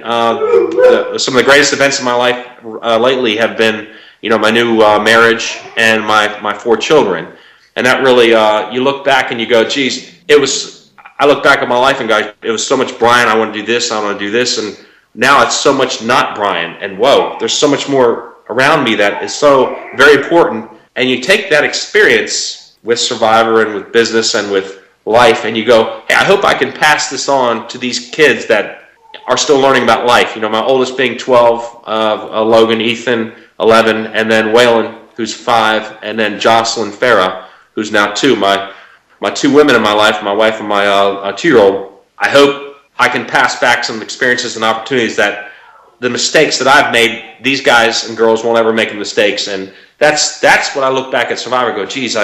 some of the greatest events in my life lately have been, my new marriage and my 4 children. And that really, you look back and you go, geez, I look back at my life and go, it was so much Brian, I want to do this, I want to do this, and now it's so much not Brian, and whoa, there's so much more around me that is so very important. And you take that experience with Survivor and with business and with life, and you go, hey, I hope I can pass this on to these kids that are still learning about life. My oldest being 12, Logan, Ethan, 11, and then Waylon, who's 5, and then Jocelyn Farah, who's now 2. My 2 women in my life, my wife and my 2-year-old. I hope I can pass back some experiences and opportunities that the mistakes that I've made, these guys and girls won't ever make mistakes. And that's what I look back at Survivor and go, geez,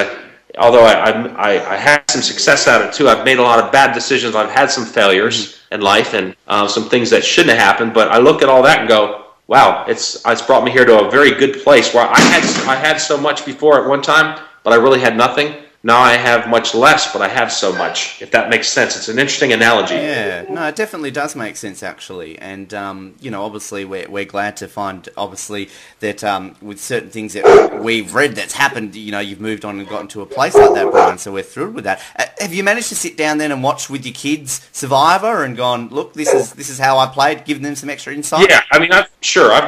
although I had some success at it too, I've made a lot of bad decisions, I've had some failures in life and some things that shouldn't have happened, but I look at all that and go, wow, it's brought me here to a very good place where I had so much before at one time, but I really had nothing. Now I have much less, but I have so much, if that makes sense. It's an interesting analogy. Yeah, no, it definitely does make sense, actually. And, obviously we're glad to find, obviously, that with certain things that we've read that's happened, you've moved on and gotten to a place like that, Brian, so we're thrilled with that. Have you managed to sit down then and watch with your kids Survivor and gone, look, this is how I played, giving them some extra insight? Yeah, I mean, I've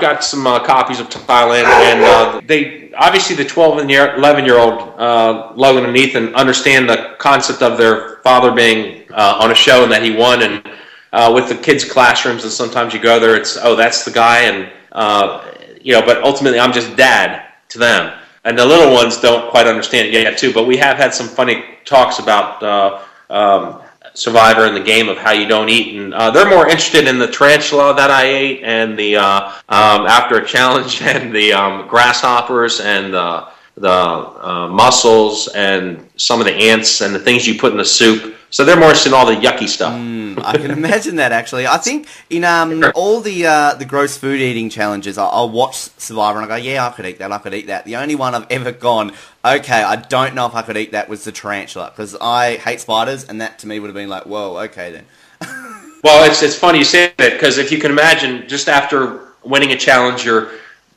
got some copies of Thailand, and they obviously the 12 and 11-year-old Logan and Ethan understand the concept of their father being on a show and that he won, and with the kids' classrooms, and sometimes you go there, it's, oh, that's the guy, and but ultimately I'm just dad to them, and the little ones don't quite understand it yet too. But we have had some funny talks about Survivor and the game of how you don't eat, and they're more interested in the tarantula that I ate, and the after a challenge, and the grasshoppers, and the mussels, and some of the ants, and the things you put in the soup. So they're more interested in all the yucky stuff. I can imagine that, actually. I think in all the gross food eating challenges, I'll watch Survivor and I go, yeah, I could eat that. The only one I've ever gone, okay, I don't know if I could eat that, was the tarantula, because I hate spiders, and that to me would have been like, whoa, okay then. Well, it's funny you say that, because if you can imagine, just after winning a challenge,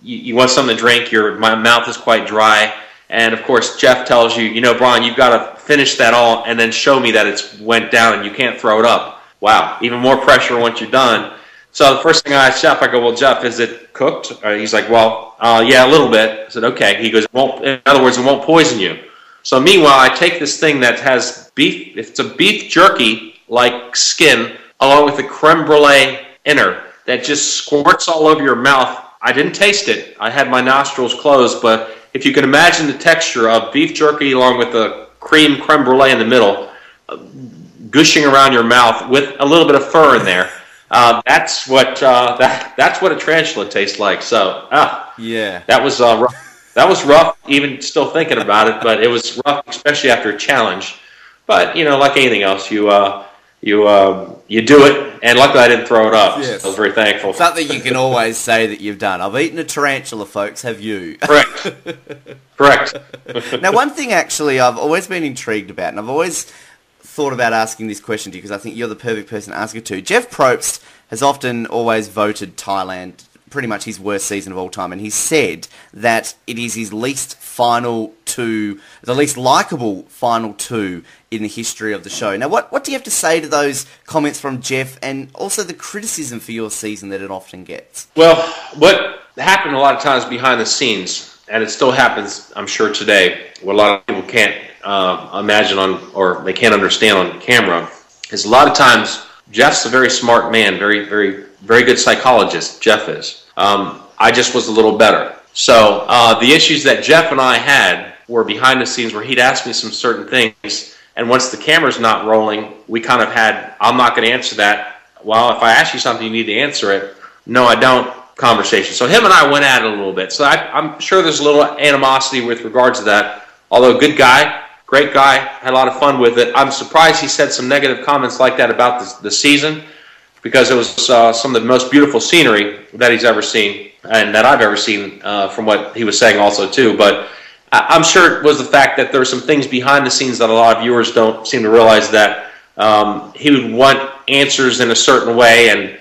you want something to drink, my mouth is quite dry, and of course Jeff tells you, Brian, you've got to finish that all and then show me that it's went down and you can't throw it up. Wow, even more pressure once you're done. So the first thing I asked Jeff, I go, well, Jeff, is it cooked? He's like, well, yeah, a little bit. I said, okay. He goes, in other words, it won't poison you. So meanwhile, I take this thing that has beef, it's a beef jerky-like skin, along with the creme brulee inner that just squirts all over your mouth. I didn't taste it. I had my nostrils closed, but if you can imagine the texture of beef jerky along with the creme brulee in the middle, gushing around your mouth with a little bit of fur in there, that's what a tarantula tastes like. So, yeah, that was rough. That was rough, even still thinking about it, but it was rough, especially after a challenge. But like anything else, you do it, and luckily I didn't throw it up. Yes. So I was very thankful. Something you can always say that you've done. I've eaten a tarantula, folks. Have you? Correct. Correct. Now, one thing actually I've always been intrigued about, and I've always thought about asking this question to you because I think you're the perfect person to ask it to. Jeff Probst has often always voted Thailand pretty much his worst season of all time, and he said that it is his least likeable final two in the history of the show. Now, what do you have to say to those comments from Jeff, and also the criticism for your season that it often gets? Well, what happened a lot of times behind the scenes, and it still happens, I'm sure, today, what a lot of people can't imagine or they can't understand on camera, is a lot of times Jeff's a very smart man, very, very, very good psychologist, Jeff is. I just was a little better. So the issues that Jeff and I had were behind the scenes where he'd ask me some certain things, and once the camera's not rolling, we kind of had, I'm not going to answer that. Well, if I ask you something, you need to answer it. No, I don't conversation. So him and I went at it a little bit. So I'm sure there's a little animosity with regards to that. Although good guy, great guy, had a lot of fun with it. I'm surprised he said some negative comments like that about the season, because it was some of the most beautiful scenery that he's ever seen and that I've ever seen from what he was saying also too. But I'm sure it was the fact that there were some things behind the scenes that a lot of viewers don't seem to realize, that he would want answers in a certain way, and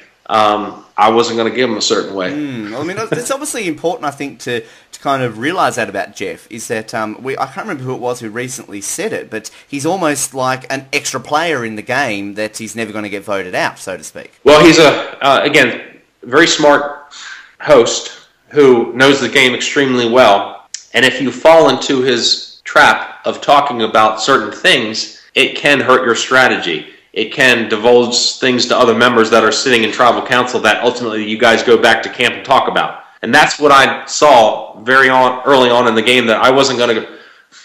I wasn't going to give him a certain way. Well, I mean, it's obviously important, I think, to kind of realise that about Jeff, is that I can't remember who it was who recently said it, but he's almost like an extra player in the game that he's never going to get voted out, so to speak. Well, he's again, very smart host who knows the game extremely well, and if you fall into his trap of talking about certain things, it can hurt your strategy. It can divulge things to other members that are sitting in tribal council that ultimately you guys go back to camp and talk about. And that's what I saw early on in the game, that I wasn't going to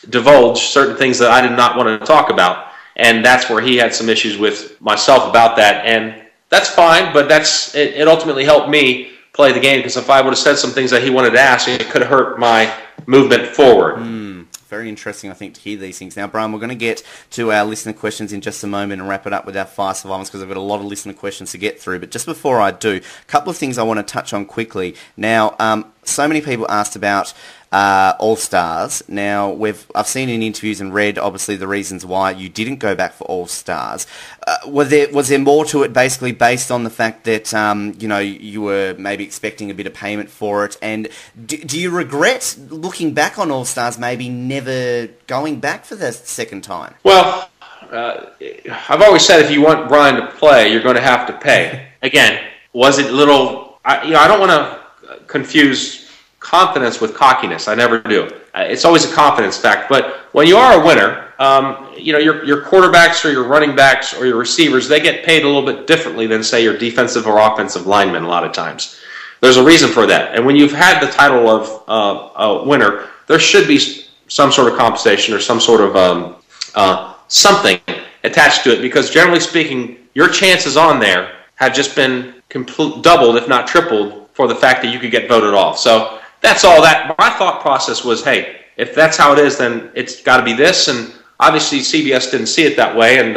divulge certain things that I did not want to talk about. And that's where he had some issues with myself about that. And that's fine, but it ultimately helped me play the game, because if I would have said some things that he wanted to ask, it could have hurt my movement forward. Very interesting, I think, to hear these things. Now, Brian, we're going to get to our listener questions in just a moment and wrap it up with our fire survivors, because I've got a lot of listener questions to get through. But just before I do, a couple of things I want to touch on quickly. Now, so many people asked about All-Stars. Now, I've seen in interviews and read, obviously, the reasons why you didn't go back for All-Stars. Was there more to it, basically, based on the fact that, you were maybe expecting a bit of payment for it? And do you regret, looking back on All-Stars, maybe never going back for the second time? Well, I've always said if you want Brian to play, you're going to have to pay. Again, was it little... I don't want to confuse confidence with cockiness. I never do. It's always a confidence fact. But when you are a winner, your quarterbacks or your running backs or your receivers, they get paid a little bit differently than, say, your defensive or offensive linemen a lot of times. There's a reason for that. And when you've had the title of a winner, there should be some sort of compensation or some sort of something attached to it, because generally speaking, your chances on there have just been doubled, if not tripled, for the fact that you could get voted off. So that's all that. My thought process was, hey, if that's how it is, then it's got to be this. And obviously CBS didn't see it that way, and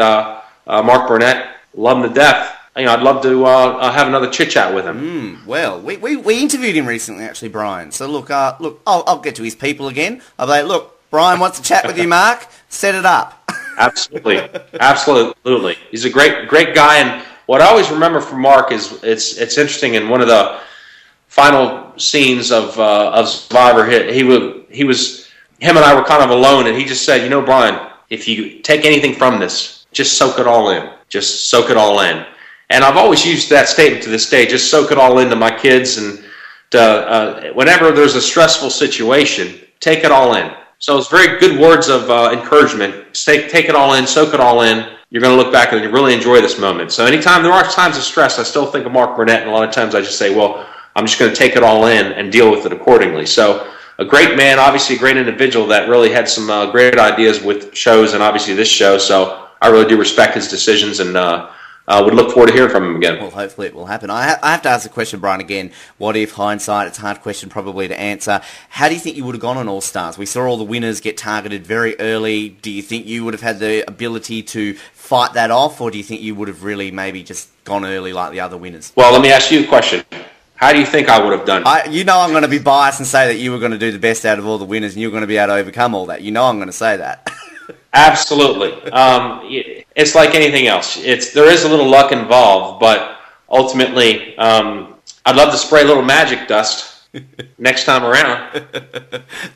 Mark Burnett, love him to death. I'd love to have another chit-chat with him. Well, we interviewed him recently, actually, Brian. So look, I'll get to his people again. I'll be like, look, Brian wants to chat with you, Mark. Set it up. Absolutely. He's a great guy, and what I always remember from Mark is it's interesting. In one of the final scenes of Survivor, him and I were kind of alone, and he just said, Brian, if you take anything from this, just soak it all in. Just soak it all in. And I've always used that statement to this day, just soak it all into my kids, and whenever there's a stressful situation, take it all in. So it's very good words of encouragement. Take it all in, soak it all in. You're going to look back and you really enjoy this moment. So anytime there are times of stress, I still think of Mark Burnett, and a lot of times I just say, well, I'm just going to take it all in and deal with it accordingly. So a great man, obviously a great individual that really had some great ideas with shows, and obviously this show. So I really do respect his decisions, and would look forward to hearing from him again. Well, hopefully it will happen. I have to ask the question, Brian, again. What if hindsight? It's a hard question probably to answer. How do you think you would have gone on All-Stars? We saw all the winners get targeted very early. Do you think you would have had the ability to fight that off, or do you think you would have really maybe just gone early like the other winners? Well, let me ask you a question. How do you think I would have done? You know I'm going to be biased and say that you were going to do the best out of all the winners and you were going to be able to overcome all that. You know I'm going to say that. Absolutely. It's like anything else. There is a little luck involved, but ultimately, I'd love to spray a little magic dust next time around.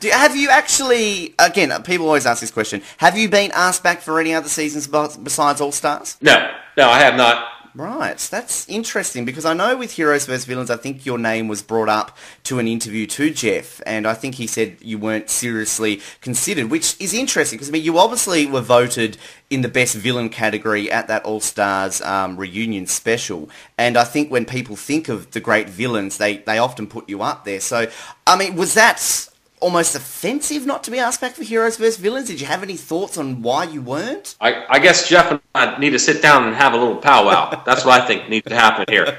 Have you actually, again, people always ask this question, have you been asked back for any other seasons besides All-Stars? No, I have not. Right, that's interesting because I know with Heroes vs Villains, I think your name was brought up to an interview to Jeff, and I think he said you weren't seriously considered, which is interesting because I mean you obviously were voted in the best villain category at that All-Stars reunion special, and I think when people think of the great villains, they often put you up there. So, I mean, was that almost offensive not to be asked back for Heroes vs Villains? Did you have any thoughts on why you weren't? I guess Jeff and I need to sit down and have a little powwow. That's what I think needs to happen here.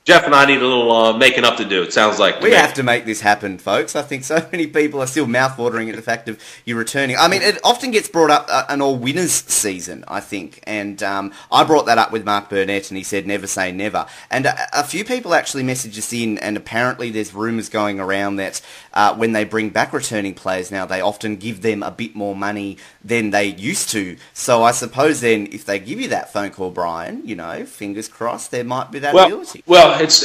Jeff and I need a little making up to do, it sounds like. We have to make this happen, folks. I think so many people are still mouth-watering at the fact of you returning. I mean, it often gets brought up an all-winners season, I think. And I brought that up with Mark Burnett, and he said never say never. And a few people actually messaged us in, and apparently there's rumours going around that when they bring back returning players now, they often give them a bit more money than they used to. So I suppose then, if they give you that phone call, Brian, you know, fingers crossed, there might be that ability. Well, it's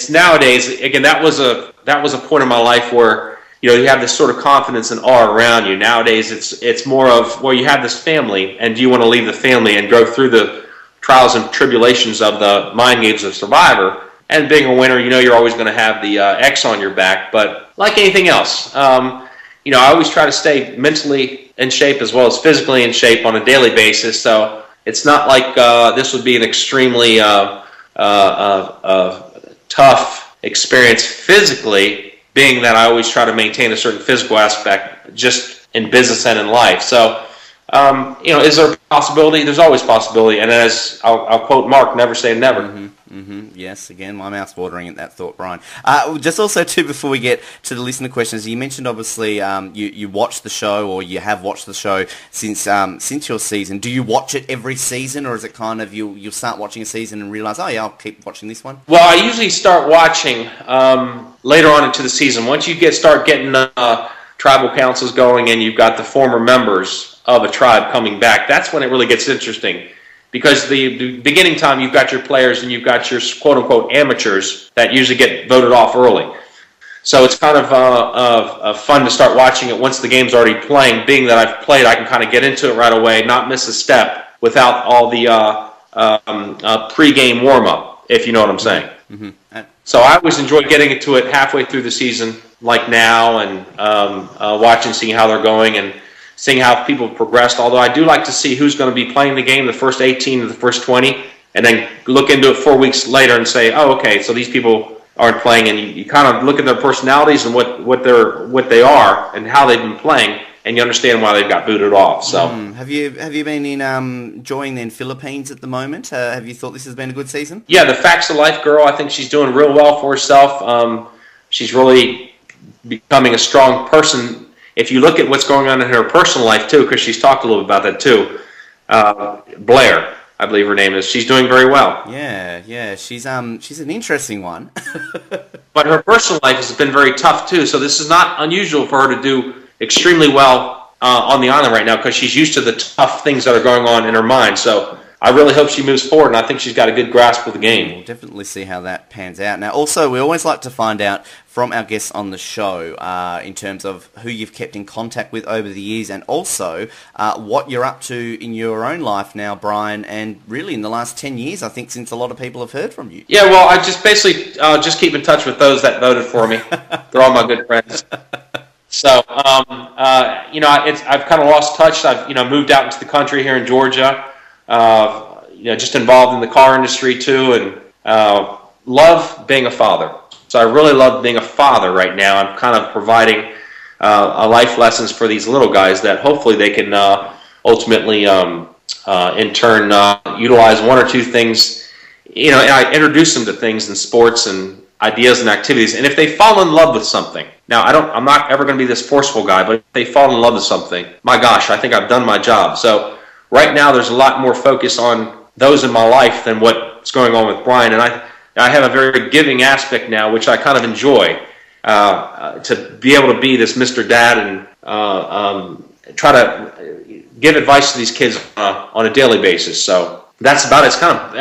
nowadays. Again, that was a point in my life where you have this sort of confidence and awe around you. Nowadays, it's more of, well, you have this family, and do you want to leave the family and go through the trials and tribulations of the mind games of Survivor? And being a winner, you're always going to have the X on your back. But like anything else, I always try to stay mentally in shape as well as physically in shape on a daily basis. So it's not like this would be an extremely tough experience physically, being that I always try to maintain a certain physical aspect just in business and in life. So, is there a possibility? There's always possibility. And as I'll quote Mark, never say never. Mm-hmm. Yes, again, my mouth's watering at that thought, Brian. Just also, too, before we get to the listener questions, you mentioned, obviously, you watched the show, or you have watched the show since your season. Do you watch it every season, or is it kind of you'll start watching a season and realise, oh, yeah, I'll keep watching this one? Well, I usually start watching later on into the season. Once you start getting tribal councils going and you've got the former members of a tribe coming back, that's when it really gets interesting. Because the beginning time, you've got your players and you've got your quote-unquote amateurs that usually get voted off early. So it's kind of fun to start watching it once the game's already playing. Being that I've played, I can kind of get into it right away, not miss a step without all the pre-game warm-up, if you know what I'm saying. Mm-hmm. So I always enjoy getting into it halfway through the season, like now, and watching, seeing how they're going, and seeing how people have progressed, although I do like to see who's going to be playing the game, the first 18 to the first 20, and then look into it 4 weeks later and say, oh, okay, so these people aren't playing, and you kind of look at their personalities and what they are and how they've been playing, and you understand why they've got booted off. So, have you been enjoying in Philippines at the moment? Have you thought this has been a good season? Yeah, the Facts of Life girl, I think she's doing real well for herself. She's really becoming a strong person. If you look at what's going on in her personal life, too, because she's talked a little bit about that, too, Blair, I believe her name is, she's doing very well. Yeah, she's an interesting one. But her personal life has been very tough, too, so this is not unusual for her to do extremely well on the island right now, because she's used to the tough things that are going on in her mind. So I really hope she moves forward, and I think she's got a good grasp of the game. We'll definitely see how that pans out. Now, also, we always like to find out from our guests on the show in terms of who you've kept in contact with over the years, and also what you're up to in your own life now, Brian, and really in the last 10 years, I think, since a lot of people have heard from you. Yeah, well, I just basically just keep in touch with those that voted for me. They're all my good friends. So, I've kind of lost touch. I've, moved out into the country here in Georgia. Just involved in the car industry too, and love being a father. So I really love being a father right now. I'm kind of providing life lessons for these little guys that hopefully they can ultimately in turn utilize one or two things, and I introduce them to things in sports and ideas and activities. And if they fall in love with something, now I'm not ever going to be this forceful guy, but if they fall in love with something, my gosh, I think I've done my job. So right now there's a lot more focus on those in my life than what's going on with Brian. And I have a very giving aspect now, which I kind of enjoy, to be able to be this Mr. Dad and try to give advice to these kids on a daily basis. So that's about it. It's kind of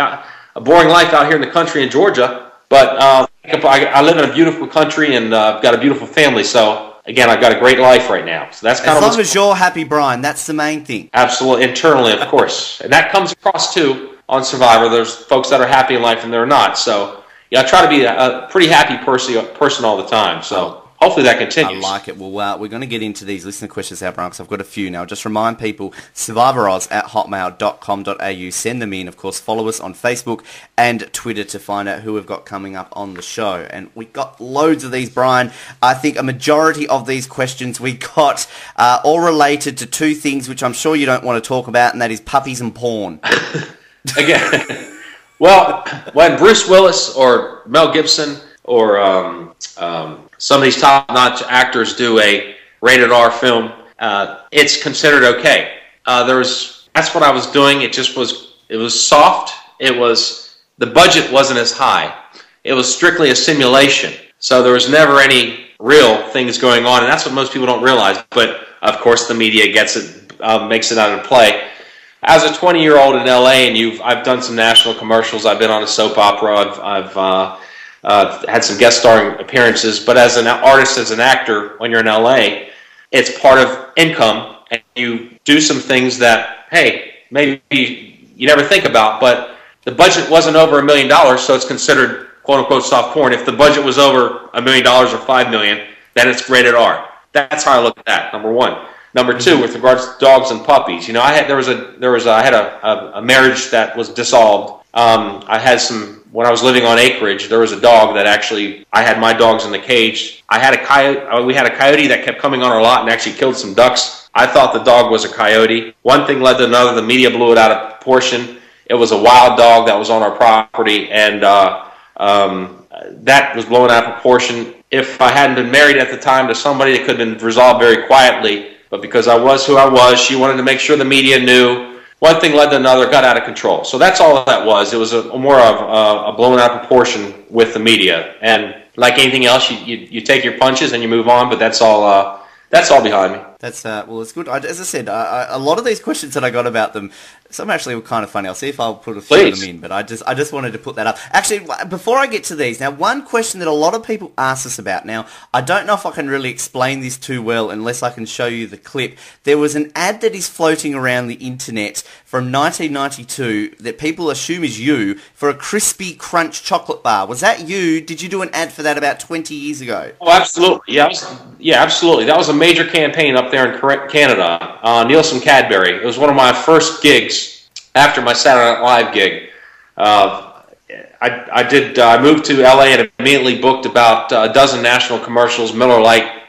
a boring life out here in the country in Georgia, but I live in a beautiful country and I've got a beautiful family. So again, I've got a great life right now. So that's kind of as long as you're happy, Brian. That's the main thing. Absolutely, internally, of course, and that comes across too on Survivor. There's folks that are happy in life and they're not. So yeah, I try to be a pretty happy person all the time. So hopefully that continues. I like it. Well, we're going to get into these listener questions now, Brian, because I've got a few now. Just remind people, survivoroz@hotmail.com.au. Send them in. Of course, follow us on Facebook and Twitter to find out who we've got coming up on the show. And we got loads of these, Brian. I think a majority of these questions we got all related to two things which I'm sure you don't want to talk about, and that is puppies and porn. Again, well, when Bruce Willis or Mel Gibson or some of these top-notch actors do a rated R film, it's considered okay. That's what I was doing. It was soft. The budget wasn't as high. It was strictly a simulation. So there was never any real things going on, and that's what most people don't realize. But of course, the media gets it, makes it out of play. As a 20-year-old in LA, and I've done some national commercials. I've been on a soap opera. I've had some guest starring appearances, but as an artist, as an actor, when you're in LA, it's part of income, and you do some things that, hey, maybe you never think about, but the budget wasn't over $1 million, so it's considered quote-unquote soft porn. If the budget was over $1 million or $5 million, then it's rated R. That's how I look at that, number one. Number two, with regards to dogs and puppies, I had a marriage that was dissolved. When I was living on acreage, there was a dog that I had my dogs in the cage. We had a coyote that kept coming on our lot and actually killed some ducks. I thought the dog was a coyote. One thing led to another. The media blew it out of proportion. It was a wild dog that was on our property, and that was blown out of proportion. If I hadn't been married at the time to somebody, it could have been resolved very quietly. But because I was who I was, she wanted to make sure the media knew. One thing led to another, got out of control. So that's all that was. It was more of a blown out proportion with the media. And like anything else, you take your punches and you move on. But that's all behind me. That's it's good. As I said, a lot of these questions that I got about them, some actually were kind of funny. I'll see if I'll put a few of them in, but I just wanted to put that up. Actually, before I get to these, now one question that a lot of people ask us about. Now, I don't know if I can really explain this too well unless I can show you the clip. There was an ad that is floating around the internet from 1992 that people assume is you for a crispy crunch chocolate bar. Was that you? Did you do an ad for that about 20 years ago? Oh, absolutely. Yeah, absolutely. That was a major campaign up there in Canada. Nielsen Cadbury. It was one of my first gigs after my Saturday Night Live gig. I moved to LA and immediately booked about a dozen national commercials, Miller Lite,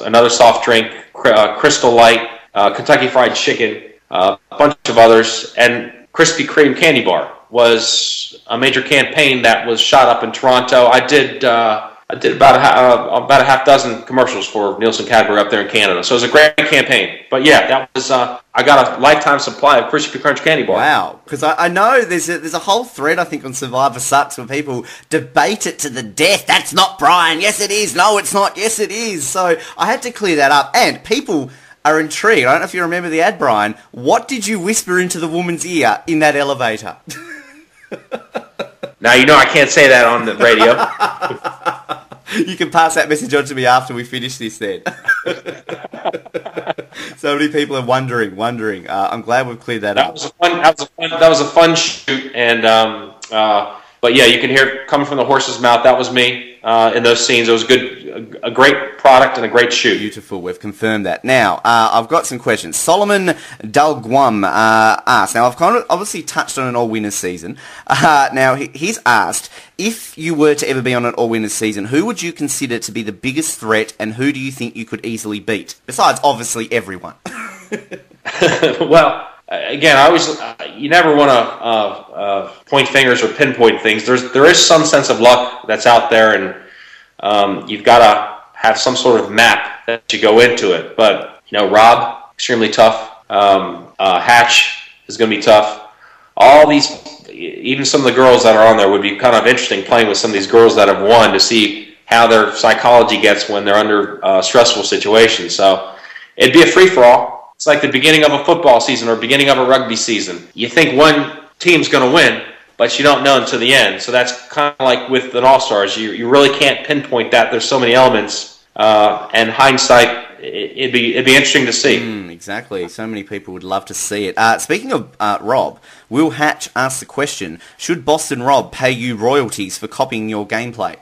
another soft drink, Crystal Light, Kentucky Fried Chicken, a bunch of others, and Krispy Kreme Candy Bar was a major campaign that was shot up in Toronto. I did about a half dozen commercials for Nielsen Cadbury up there in Canada. So it was a great campaign. But yeah, that was I got a lifetime supply of Krispy Crunch candy bar. Wow, because I know there's a whole thread I think on Survivor Sucks where people debate it to the death. That's not Brian. Yes, it is. No, it's not. Yes, it is. So I had to clear that up, and people are intrigued. I don't know if you remember the ad, Brian. What did you whisper into the woman's ear in that elevator? Now, I can't say that on the radio. You can pass that message on to me after we finish this then. So many people are wondering. I'm glad we've cleared that up. That was a fun shoot, and but yeah, you can hear it coming from the horse's mouth. That was me in those scenes. It was a great product and a great shoot. Beautiful. We've confirmed that. Now, I've got some questions. Solomon Dalguam asked. Now, I've kind of obviously touched on an all-winners season. Now, he's asked, if you were to ever be on an all-winners season, who would you consider to be the biggest threat, and who do you think you could easily beat? Besides, obviously, everyone. Well, again, I always you never want to point fingers or pinpoint things. There is some sense of luck that's out there, and you've got to have some sort of map that you go into it. But Rob, extremely tough. Hatch is going to be tough. All these, even some of the girls that are on there would be kind of interesting playing with some of these girls that have won to see how their psychology gets when they're under stressful situations. So it'd be a free-for-all. It's like the beginning of a football season or beginning of a rugby season. You think one team's going to win, but you don't know until the end. So that's kind of like with an All-Stars. You really can't pinpoint that. There's so many elements, and hindsight, it'd be interesting to see. Exactly. So many people would love to see it. Speaking of Rob, Will Hatch asked the question, should Boston Rob pay you royalties for copying your gameplay?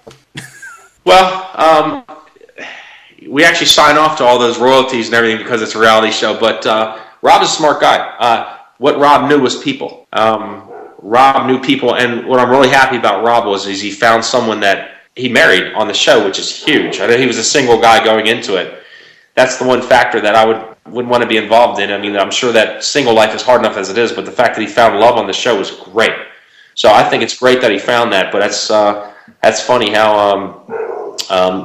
Well, we actually sign off to all those royalties and everything because it's a reality show, but Rob is a smart guy. What Rob knew was people. Rob knew people, and what I'm really happy about Rob is he found someone that he married on the show, which is huge. I know he was a single guy going into it. That's the one factor that I wouldn't want to be involved in. I mean, I'm sure that single life is hard enough as it is, but the fact that he found love on the show was great. So I think it's great that he found that, but that's funny how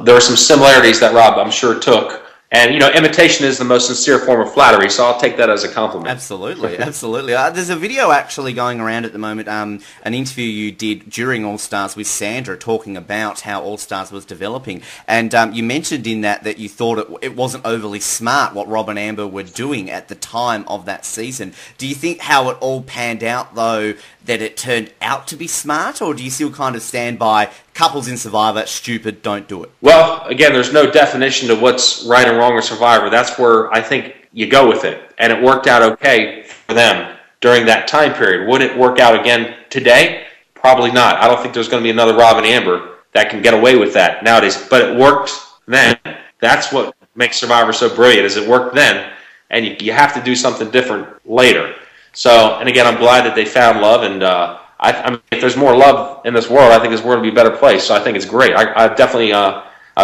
there are some similarities that Rob, I'm sure, took. And, imitation is the most sincere form of flattery, so I'll take that as a compliment. Absolutely, absolutely. There's a video actually going around at the moment, an interview you did during All-Stars with Sandra talking about how All-Stars was developing. And you mentioned in that you thought it wasn't overly smart what Rob and Amber were doing at the time of that season. Do you think how it all panned out, though, that it turned out to be smart, or do you still kind of stand by couples in Survivor, stupid, don't do it? Well, again, there's no definition to what's right and wrong with Survivor. That's where I think you go with it. And it worked out okay for them during that time period. Would it work out again today? Probably not. I don't think there's going to be another Rob and Amber that can get away with that nowadays. But it worked then. That's what makes Survivor so brilliant, is it worked then, and you have to do something different later. So, and again, I'm glad that they found love, and I mean, if there's more love in this world, I think this world would be a better place. So I think it's great. I definitely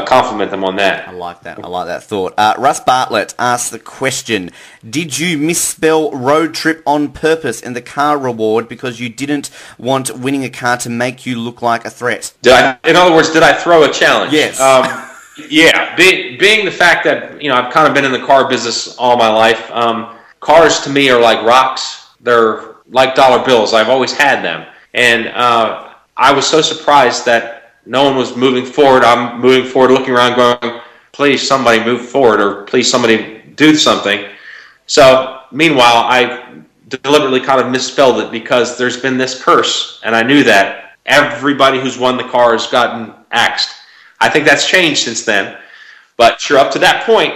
compliment them on that. I like that. I like that thought. Russ Bartlett asked the question, did you misspell road trip on purpose in the car reward because you didn't want winning a car to make you look like a threat? In other words, did I throw a challenge? Yes. Yeah. Being the fact that, I've kind of been in the car business all my life, cars to me are like rocks. They're like dollar bills. I've always had them. And I was so surprised that no one was moving forward. I'm moving forward, looking around, going, please somebody move forward, or please somebody do something. So meanwhile, I deliberately kind of misspelled it because there's been this curse, and I knew that. Everybody who's won the car has gotten axed. I think that's changed since then. But sure, up to that point,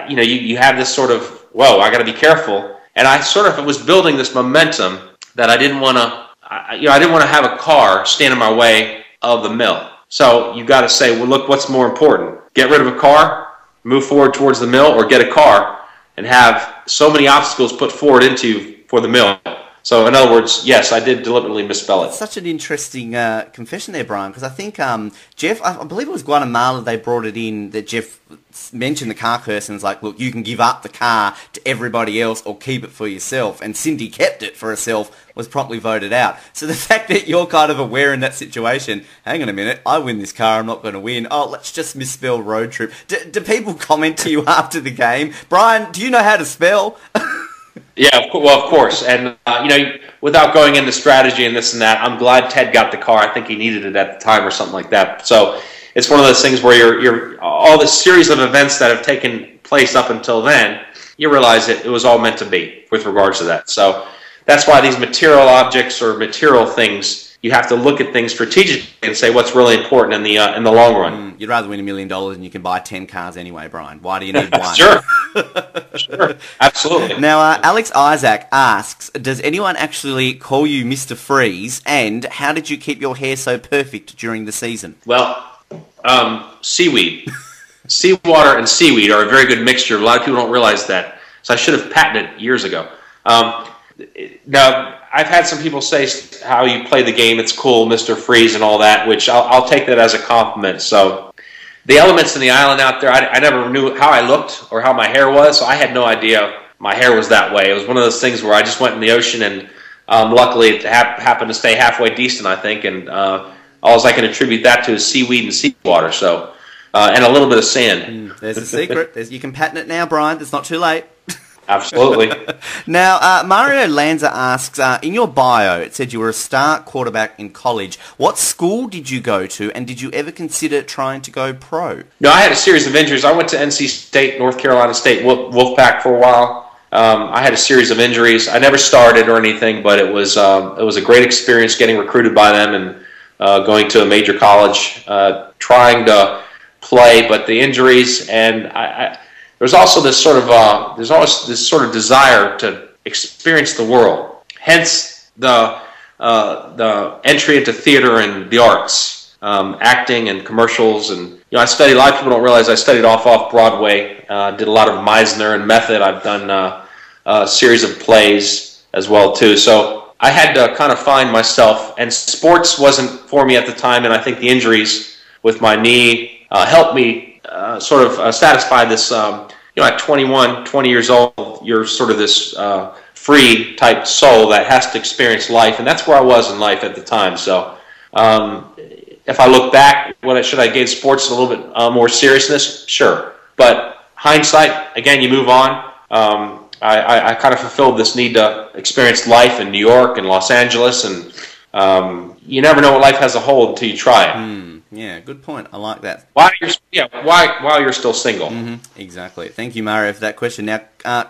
you have this sort of, whoa, I got to be careful. And I sort of was building this momentum that I didn't want to, I didn't want to have a car stand in my way of the mill. So you got to say, well, look, what's more important? Get rid of a car, move forward towards the mill, or get a car and have so many obstacles put forward into you for the mill. So in other words, yes, I did deliberately misspell it. It's such an interesting confession there, Brian, because I think Jeff, I believe it was Guatemala, they brought it in that Jeff mentioned the car curse and was like, look, you can give up the car to everybody else or keep it for yourself. And Cindy kept it for herself, was promptly voted out. So the fact that you're kind of aware in that situation, hang on a minute, I win this car, I'm not going to win. Oh, let's just misspell road trip. Do people comment to you after the game? Brian, do you know how to spell? Yeah, well, of course. And, without going into strategy and this and that, I'm glad Ted got the car. I think he needed it at the time or something like that. So it's one of those things where you're all this series of events that have taken place up until then, you realize it was all meant to be with regards to that. So that's why these material objects or material things, you have to look at things strategically and say what's really important in the long run. You'd rather win $1 million and you can buy 10 cars anyway, Brian. Why do you need one? Sure. Sure. Absolutely. Now, Alex Isaac asks, does anyone actually call you Mr. Freeze, and how did you keep your hair so perfect during the season? Well, seaweed. Seawater and seaweed are a very good mixture. A lot of people don't realize that. So I should have patented it years ago. Now, I've had some people say how you play the game, it's cool, Mr. Freeze and all that, which I'll take that as a compliment. So the elements in the island out there, I never knew how I looked or how my hair was, so I had no idea my hair was that way. It was one of those things where I just went in the ocean, and luckily it happened to stay halfway decent, I think, and all I can attribute that to is seaweed and seawater, so, and a little bit of sand. There's a secret. You can patent it now, Brian. It's not too late. Absolutely. Now, Mario Lanza asks, in your bio, it said you were a star quarterback in college. What school did you go to, and did you ever consider trying to go pro? No, I had a series of injuries. I went to NC State, North Carolina State, Wolfpack for a while. I had a series of injuries. I never started or anything, but it was a great experience getting recruited by them and going to a major college, trying to play, but the injuries and there's also this sort of there's always this sort of desire to experience the world. Hence the entry into theater and the arts, acting and commercials. And I studied. A lot of people don't realize I studied off Broadway. Did a lot of Meisner and method. I've done a series of plays as well too. So I had to kind of find myself. And sports wasn't for me at the time. And I think the injuries with my knee helped me sort of satisfy this. At 21, 20 years old, you're sort of this free type soul that has to experience life, and that's where I was in life at the time. So if I look back, should I give sports a little bit more seriousness? Sure. But hindsight, again, you move on. I kind of fulfilled this need to experience life in New York and Los Angeles, and you never know what life has to hold until you try it. Yeah, good point. I like that. While you're still single. Mm-hmm. Exactly. Thank you, Mario, for that question. Now,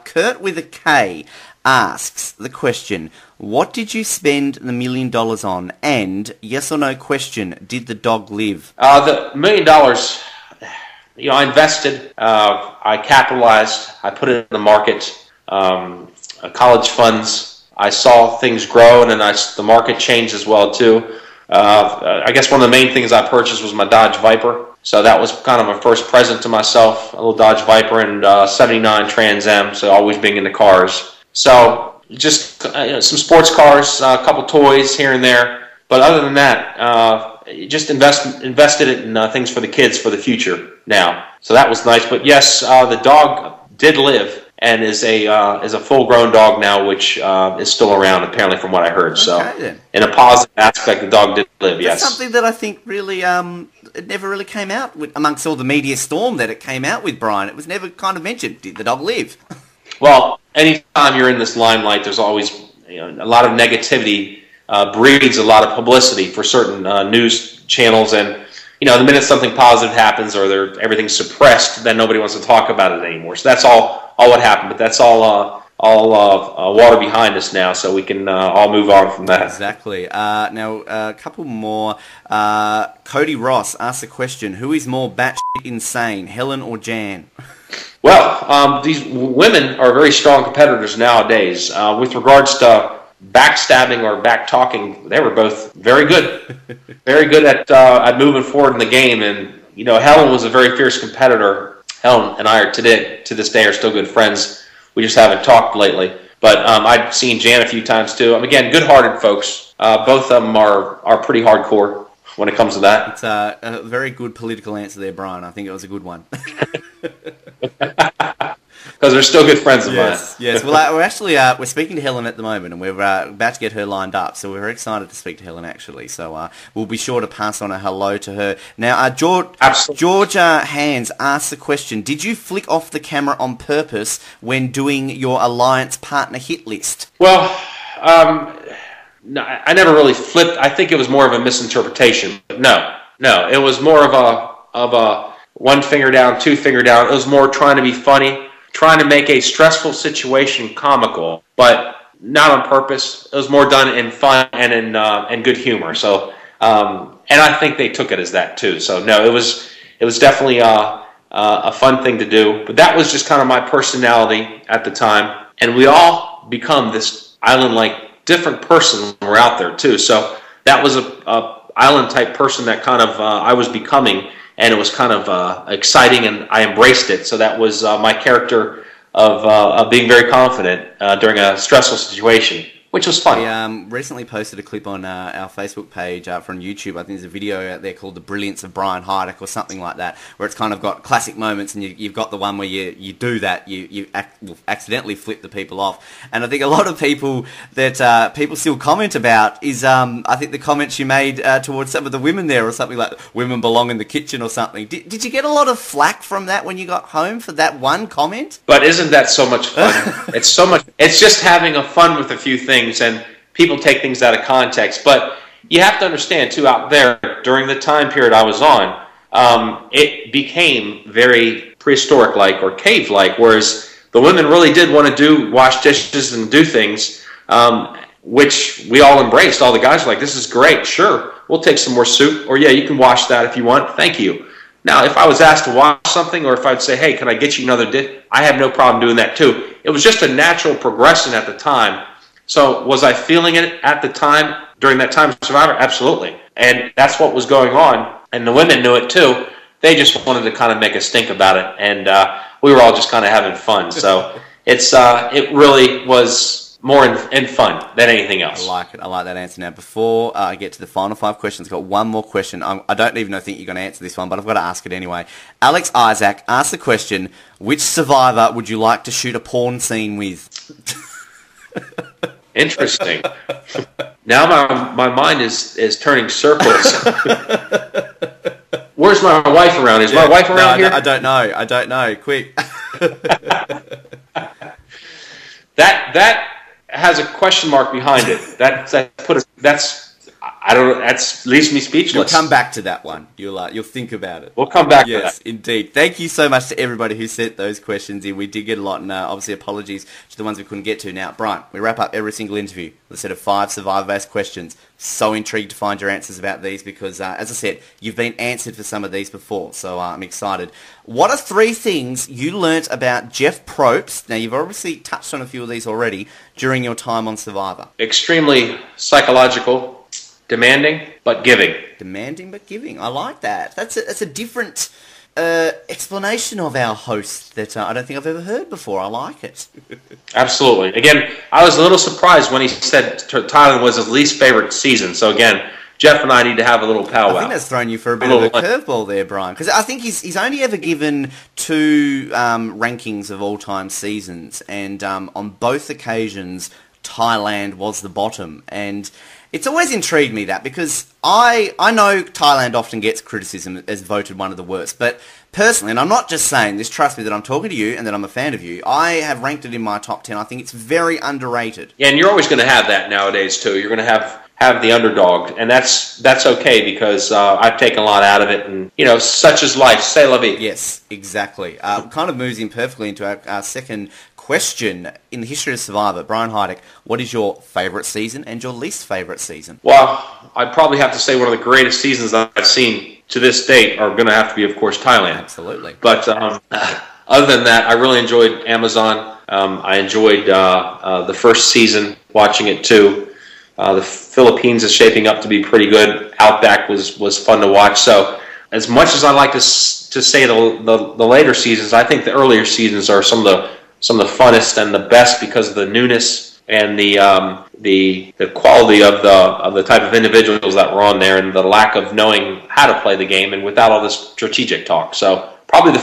Kurt with a K asks the question, what did you spend the $1 million on? And, yes or no question, did the dog live? The $1 million, I invested, I capitalized, I put it in the market, college funds. I saw things grow, and then the market changed as well, too. I guess one of the main things I purchased was my Dodge Viper. So that was kind of my first present to myself, a little Dodge Viper and 79 Trans Am, so always being into cars. So just some sports cars, a couple toys here and there. But other than that, just invested it in things for the kids for the future now. So that was nice. But yes, the dog did live. And is a full-grown dog now, which is still around, apparently, from what I heard. So, then. In a positive aspect, the dog did live, yes. That's something that I think really, it never really came out with, amongst all the media storm that it came out with, Brian. It was never kind of mentioned. Did the dog live? Well, anytime you're in this limelight, there's always a lot of negativity, breeds a lot of publicity for certain news channels, and the minute something positive happens or everything's suppressed, then nobody wants to talk about it anymore. So that's all what happened, but that's all water behind us now, so we can all move on from that. Exactly. Now, a couple more. Cody Ross asked a question, who is more batshit insane, Helen or Jan? Well, these women are very strong competitors nowadays. With regards to backstabbing or back-talking, they were both very good. Very good at moving forward in the game, and Helen was a very fierce competitor. Helen and I to this day are still good friends. We just haven't talked lately. But I've seen Jan a few times too. Again, good-hearted folks. Both of them are pretty hardcore when it comes to that. It's a very good political answer there, Brian. I think it was a good one. Because they're still good friends of mine. Yes. Well, we're speaking to Helen at the moment, and we're about to get her lined up. So we're very excited to speak to Helen, actually. So we'll be sure to pass on a hello to her. Now, Georgia Hands asks the question: did you flick off the camera on purpose when doing your alliance partner hit list? Well, no, I never really flipped. I think it was more of a misinterpretation. No, it was more of a one finger down, two finger down. It was more trying to be funny. Trying to make a stressful situation comical, but not on purpose. It was more done in fun and in good humor. So, and I think they took it as that too. So, no, it was definitely a fun thing to do. But that was just kind of my personality at the time, and we all become this island-like different person when we're out there too. So that was a island-type person that kind of I was becoming. And it was kind of exciting, and I embraced it. So that was my character of being very confident during a stressful situation. which was fun. We recently posted a clip on our Facebook page from YouTube. I think there's a video out there called The Brilliance of Brian Heidik or something like that, where it's kind of got classic moments, and you've got the one where you do that, you accidentally flip the people off. And I think a lot of people that people still comment about is, I think the comments you made towards some of the women there, or something like, women belong in the kitchen or something. Did you get a lot of flack from that when you got home for that one comment? But isn't that so much fun? It's just having a fun with a few things, and people take things out of context. But you have to understand, too, out there, during the time period I was on, it became very prehistoric-like or cave-like, whereas the women really did want to wash dishes and do things, which we all embraced. All the guys were like, this is great, sure, we'll take some more soup, or yeah, you can wash that if you want, thank you. Now, if I was asked to wash something, or if I'd say, hey, can I get you another dish, I have no problem doing that too. It was just a natural progression at the time. So was I feeling it at the time, during that time of Survivor? Absolutely. And that's what was going on. And the women knew it too. They just wanted to kind of make a stink about it. And we were all just kind of having fun. So it really was more in fun than anything else. I like it. I like that answer. Now, before I get to the final 5 questions, I've got one more question. I don't even think you're going to answer this one, but I've got to ask it anyway. Alex Isaac asked the question, which Survivor would you like to shoot a porn scene with? Interesting. Now my mind is turning circles. Where's my wife around? Is my wife around here? I don't know. Quick. That has a question mark behind it. That leaves me speechless. You'll come back to that one. You'll think about it. We'll come back to that. Yes, indeed. Thank you so much to everybody who sent those questions in. We did get a lot, and obviously apologies to the ones we couldn't get to. Now, Brian, we wrap up every single interview with a set of 5 Survivor-based questions. So intrigued to find your answers about these because, as I said, you've been answered for some of these before, so I'm excited. What are 3 things you learnt about Jeff Probst? Now, you've obviously touched on a few of these already during your time on Survivor. Extremely psychological. Demanding, but giving. Demanding, but giving. I like that. That's a different explanation of our host that I don't think I've ever heard before. I like it. Absolutely. Again, I was a little surprised when he said Thailand was his least favorite season. So again, Jeff and I need to have a little powwow. I think that's thrown you for a bit of a curveball there, Brian. Because I think he's only ever given 2 rankings of all-time seasons. And on both occasions, Thailand was the bottom. And it's always intrigued me that, because I know Thailand often gets criticism as voted one of the worst, but personally, and I'm not just saying this, trust me that I'm talking to you and that I'm a fan of you, I have ranked it in my top 10. I think it's very underrated. Yeah, and you're always going to have that nowadays too. You're going to have the underdog, and that's okay because I've taken a lot out of it, and such is life. C'est la vie. Yes, exactly. Kind of moves in perfectly into our second question. In the history of Survivor, Brian Heidik, what is your favourite season and your least favourite season? Well, I'd probably have to say one of the greatest seasons that I've seen to this date are going to have to be, of course, Thailand. Absolutely. But other than that, I really enjoyed Amazon. I enjoyed the first season, watching it too. The Philippines is shaping up to be pretty good. Outback was fun to watch. So as much as I like to say the later seasons, I think the earlier seasons are some of the funnest and the best because of the newness and the quality of the type of individuals that were on there and the lack of knowing how to play the game and without all this strategic talk. So probably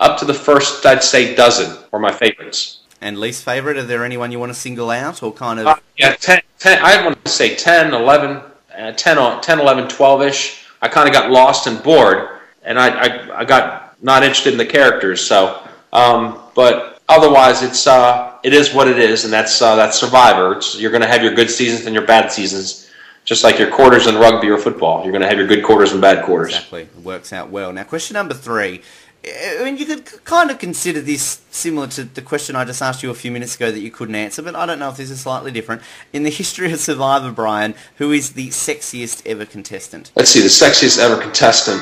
up to the first, I'd say, dozen were my favorites. And least favorite, are there anyone you want to single out or kind of? 10, I want to say 10, 11, 12-ish. I kind of got lost and bored, and I got not interested in the characters. So, but otherwise, it is what it is, and that's Survivor. You're going to have your good seasons and your bad seasons, just like your quarters in rugby or football. You're going to have your good quarters and bad quarters. Exactly, it works out well. Now, question number 3. I mean, you could kind of consider this similar to the question I just asked you a few minutes ago that you couldn't answer, but I don't know if this is slightly different. In the history of Survivor, Brian, who is the sexiest ever contestant? Let's see, the sexiest ever contestant.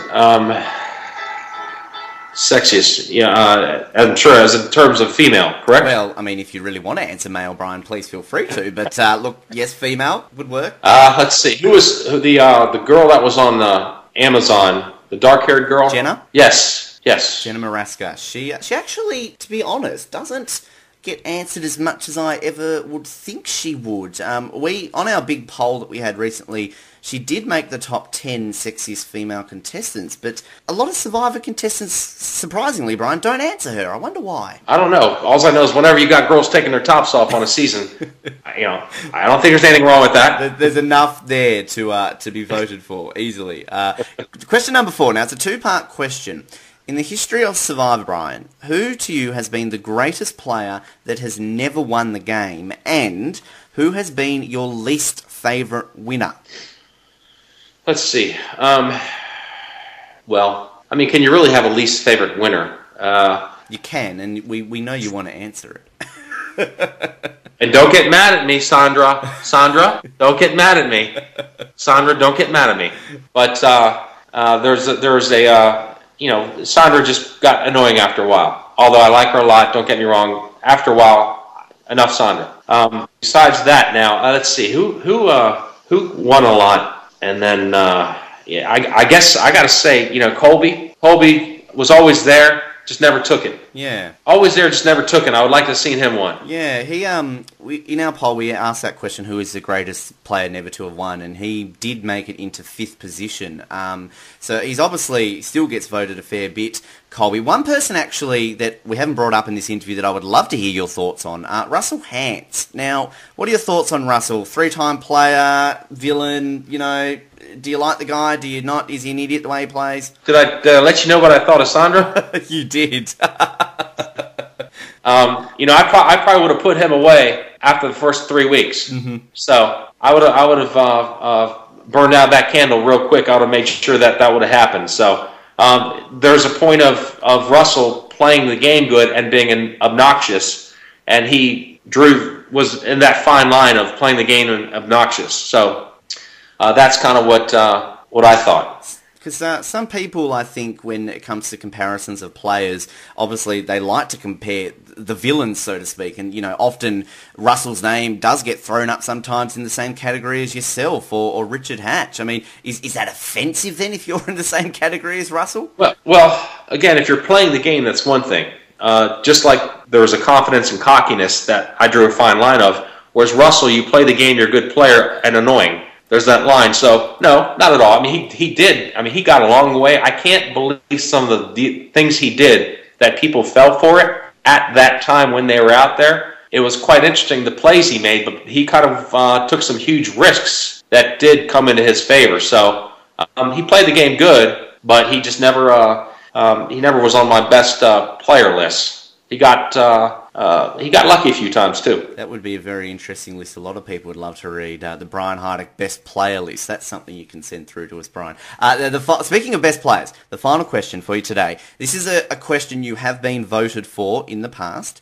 Sexiest, yeah, I'm sure as in terms of female, correct? Well, I mean, if you really want to answer male, Brian, please feel free to. But look, yes, female would work. Let's see, who was the girl that was on Amazon? The dark-haired girl? Jenna? Yes. Jenna Maraska. She actually, to be honest, doesn't get answered as much as I ever would think she would. On our big poll that we had recently, she did make the top 10 sexiest female contestants, but a lot of Survivor contestants, surprisingly, Brian, don't answer her. I wonder why. I don't know. All I know is whenever you got girls taking their tops off on a season, I don't think there's anything wrong with that. There's enough there to be voted for easily. Question number 4. Now, it's a two-part question. In the history of Survivor, Brian, who to you has been the greatest player that has never won the game, and who has been your least favourite winner? Let's see. Well, I mean, can you really have a least favorite winner? You can, and we know you want to answer it. And don't get mad at me, Sandra. Sandra, don't get mad at me. Sandra, don't get mad at me. But Sandra just got annoying after a while. Although I like her a lot, don't get me wrong. After a while, enough Sandra. Besides that, now let's see who won a lot. And then, I guess I got to say, Colby. Colby was always there, just never took it. Yeah. Always there, just never took it. I would like to have seen him win. Yeah, he in our poll we asked that question: who is the greatest player never to have won? And he did make it into 5th position. So he's obviously still gets voted a fair bit. Colby. One person actually that we haven't brought up in this interview that I would love to hear your thoughts on, Russell Hantz. Now, what are your thoughts on Russell? 3-time player, villain, do you like the guy? Do you not? Is he an idiot the way he plays? Did I let you know what I thought of Sandra? You did. I probably would have put him away after the first 3 weeks. Mm-hmm. So I would have burned out that candle real quick. I would have made sure that would have happened. So there's a point of Russell playing the game good and being obnoxious, and Drew was in that fine line of playing the game and obnoxious. So that's kind of what I thought. Because some people, I think, when it comes to comparisons of players, obviously they like to compare the villains, so to speak. And, often Russell's name does get thrown up sometimes in the same category as yourself or Richard Hatch. I mean, is that offensive then if you're in the same category as Russell? Well, again, if you're playing the game, that's one thing. Just like there was a confidence and cockiness that I drew a fine line of, whereas Russell, you play the game, you're a good player, and annoying. There's that line. So, no, not at all. I mean, he did. I mean, he got along the way. I can't believe some of the things he did that people fell for it at that time when they were out there. It was quite interesting, the plays he made, but he kind of took some huge risks that did come into his favor. So, he played the game good, but he just never was on my best player list. He got lucky a few times too. That would be a very interesting list. A lot of people would love to read the Brian Heidik best player list. That's something you can send through to us, Brian. Speaking of best players, the final question for you today. This is a question you have been voted for in the past.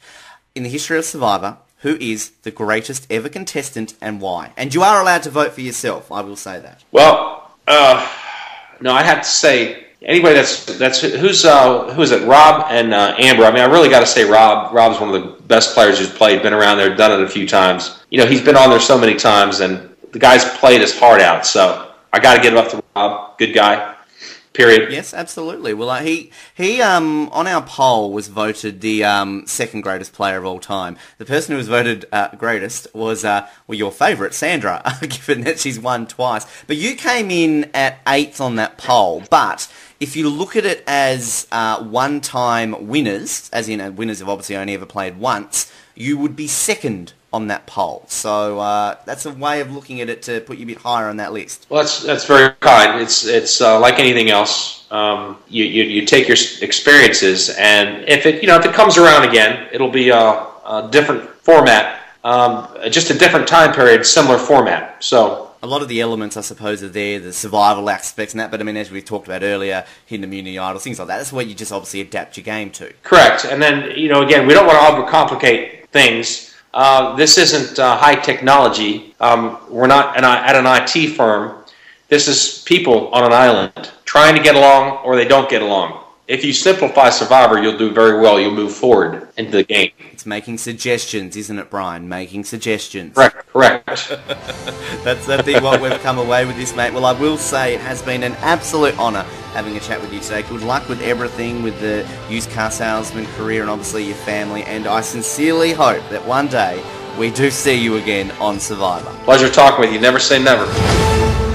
In the history of Survivor, who is the greatest ever contestant and why? And you are allowed to vote for yourself. I will say that. Well, no, I have to say. Anyway, that's who is it? Rob and Amber. I mean, I really got to say Rob. Rob's one of the best players who's played. Been around there, done it a few times. He's been on there so many times, and the guy's played his heart out. So I got to give it up to Rob. Good guy. Period. Yes, absolutely. Well, he on our poll was voted the second greatest player of all time. The person who was voted greatest was your favourite, Sandra, given that she's won twice. But you came in at 8th on that poll. But if you look at it as one-time winners, as in winners have obviously only ever played once, you would be second on that poll. So that's a way of looking at it to put you a bit higher on that list. Well, that's very kind. It's like anything else. You take your experiences, and if it comes around again, it'll be a different format, just a different time period, similar format. So. A lot of the elements, I suppose, are there, the survival aspects and that, but I mean, as we talked about earlier, hidden immunity idols, things like that, that's what you just obviously adapt your game to. Correct. And then, again, we don't want to overcomplicate things. This isn't high technology. We're not at an IT firm. This is people on an island trying to get along or they don't get along. if you simplify Survivor, you'll do very well. You'll move forward into the game. It's making suggestions, isn't it, Brian? Making suggestions. Correct. That's I think what we've come away with this, mate. Well, I will say it has been an absolute honour having a chat with you today. Good luck with everything, with the used car salesman career and obviously your family. And I sincerely hope that one day we do see you again on Survivor. Pleasure talking with you. Never say never.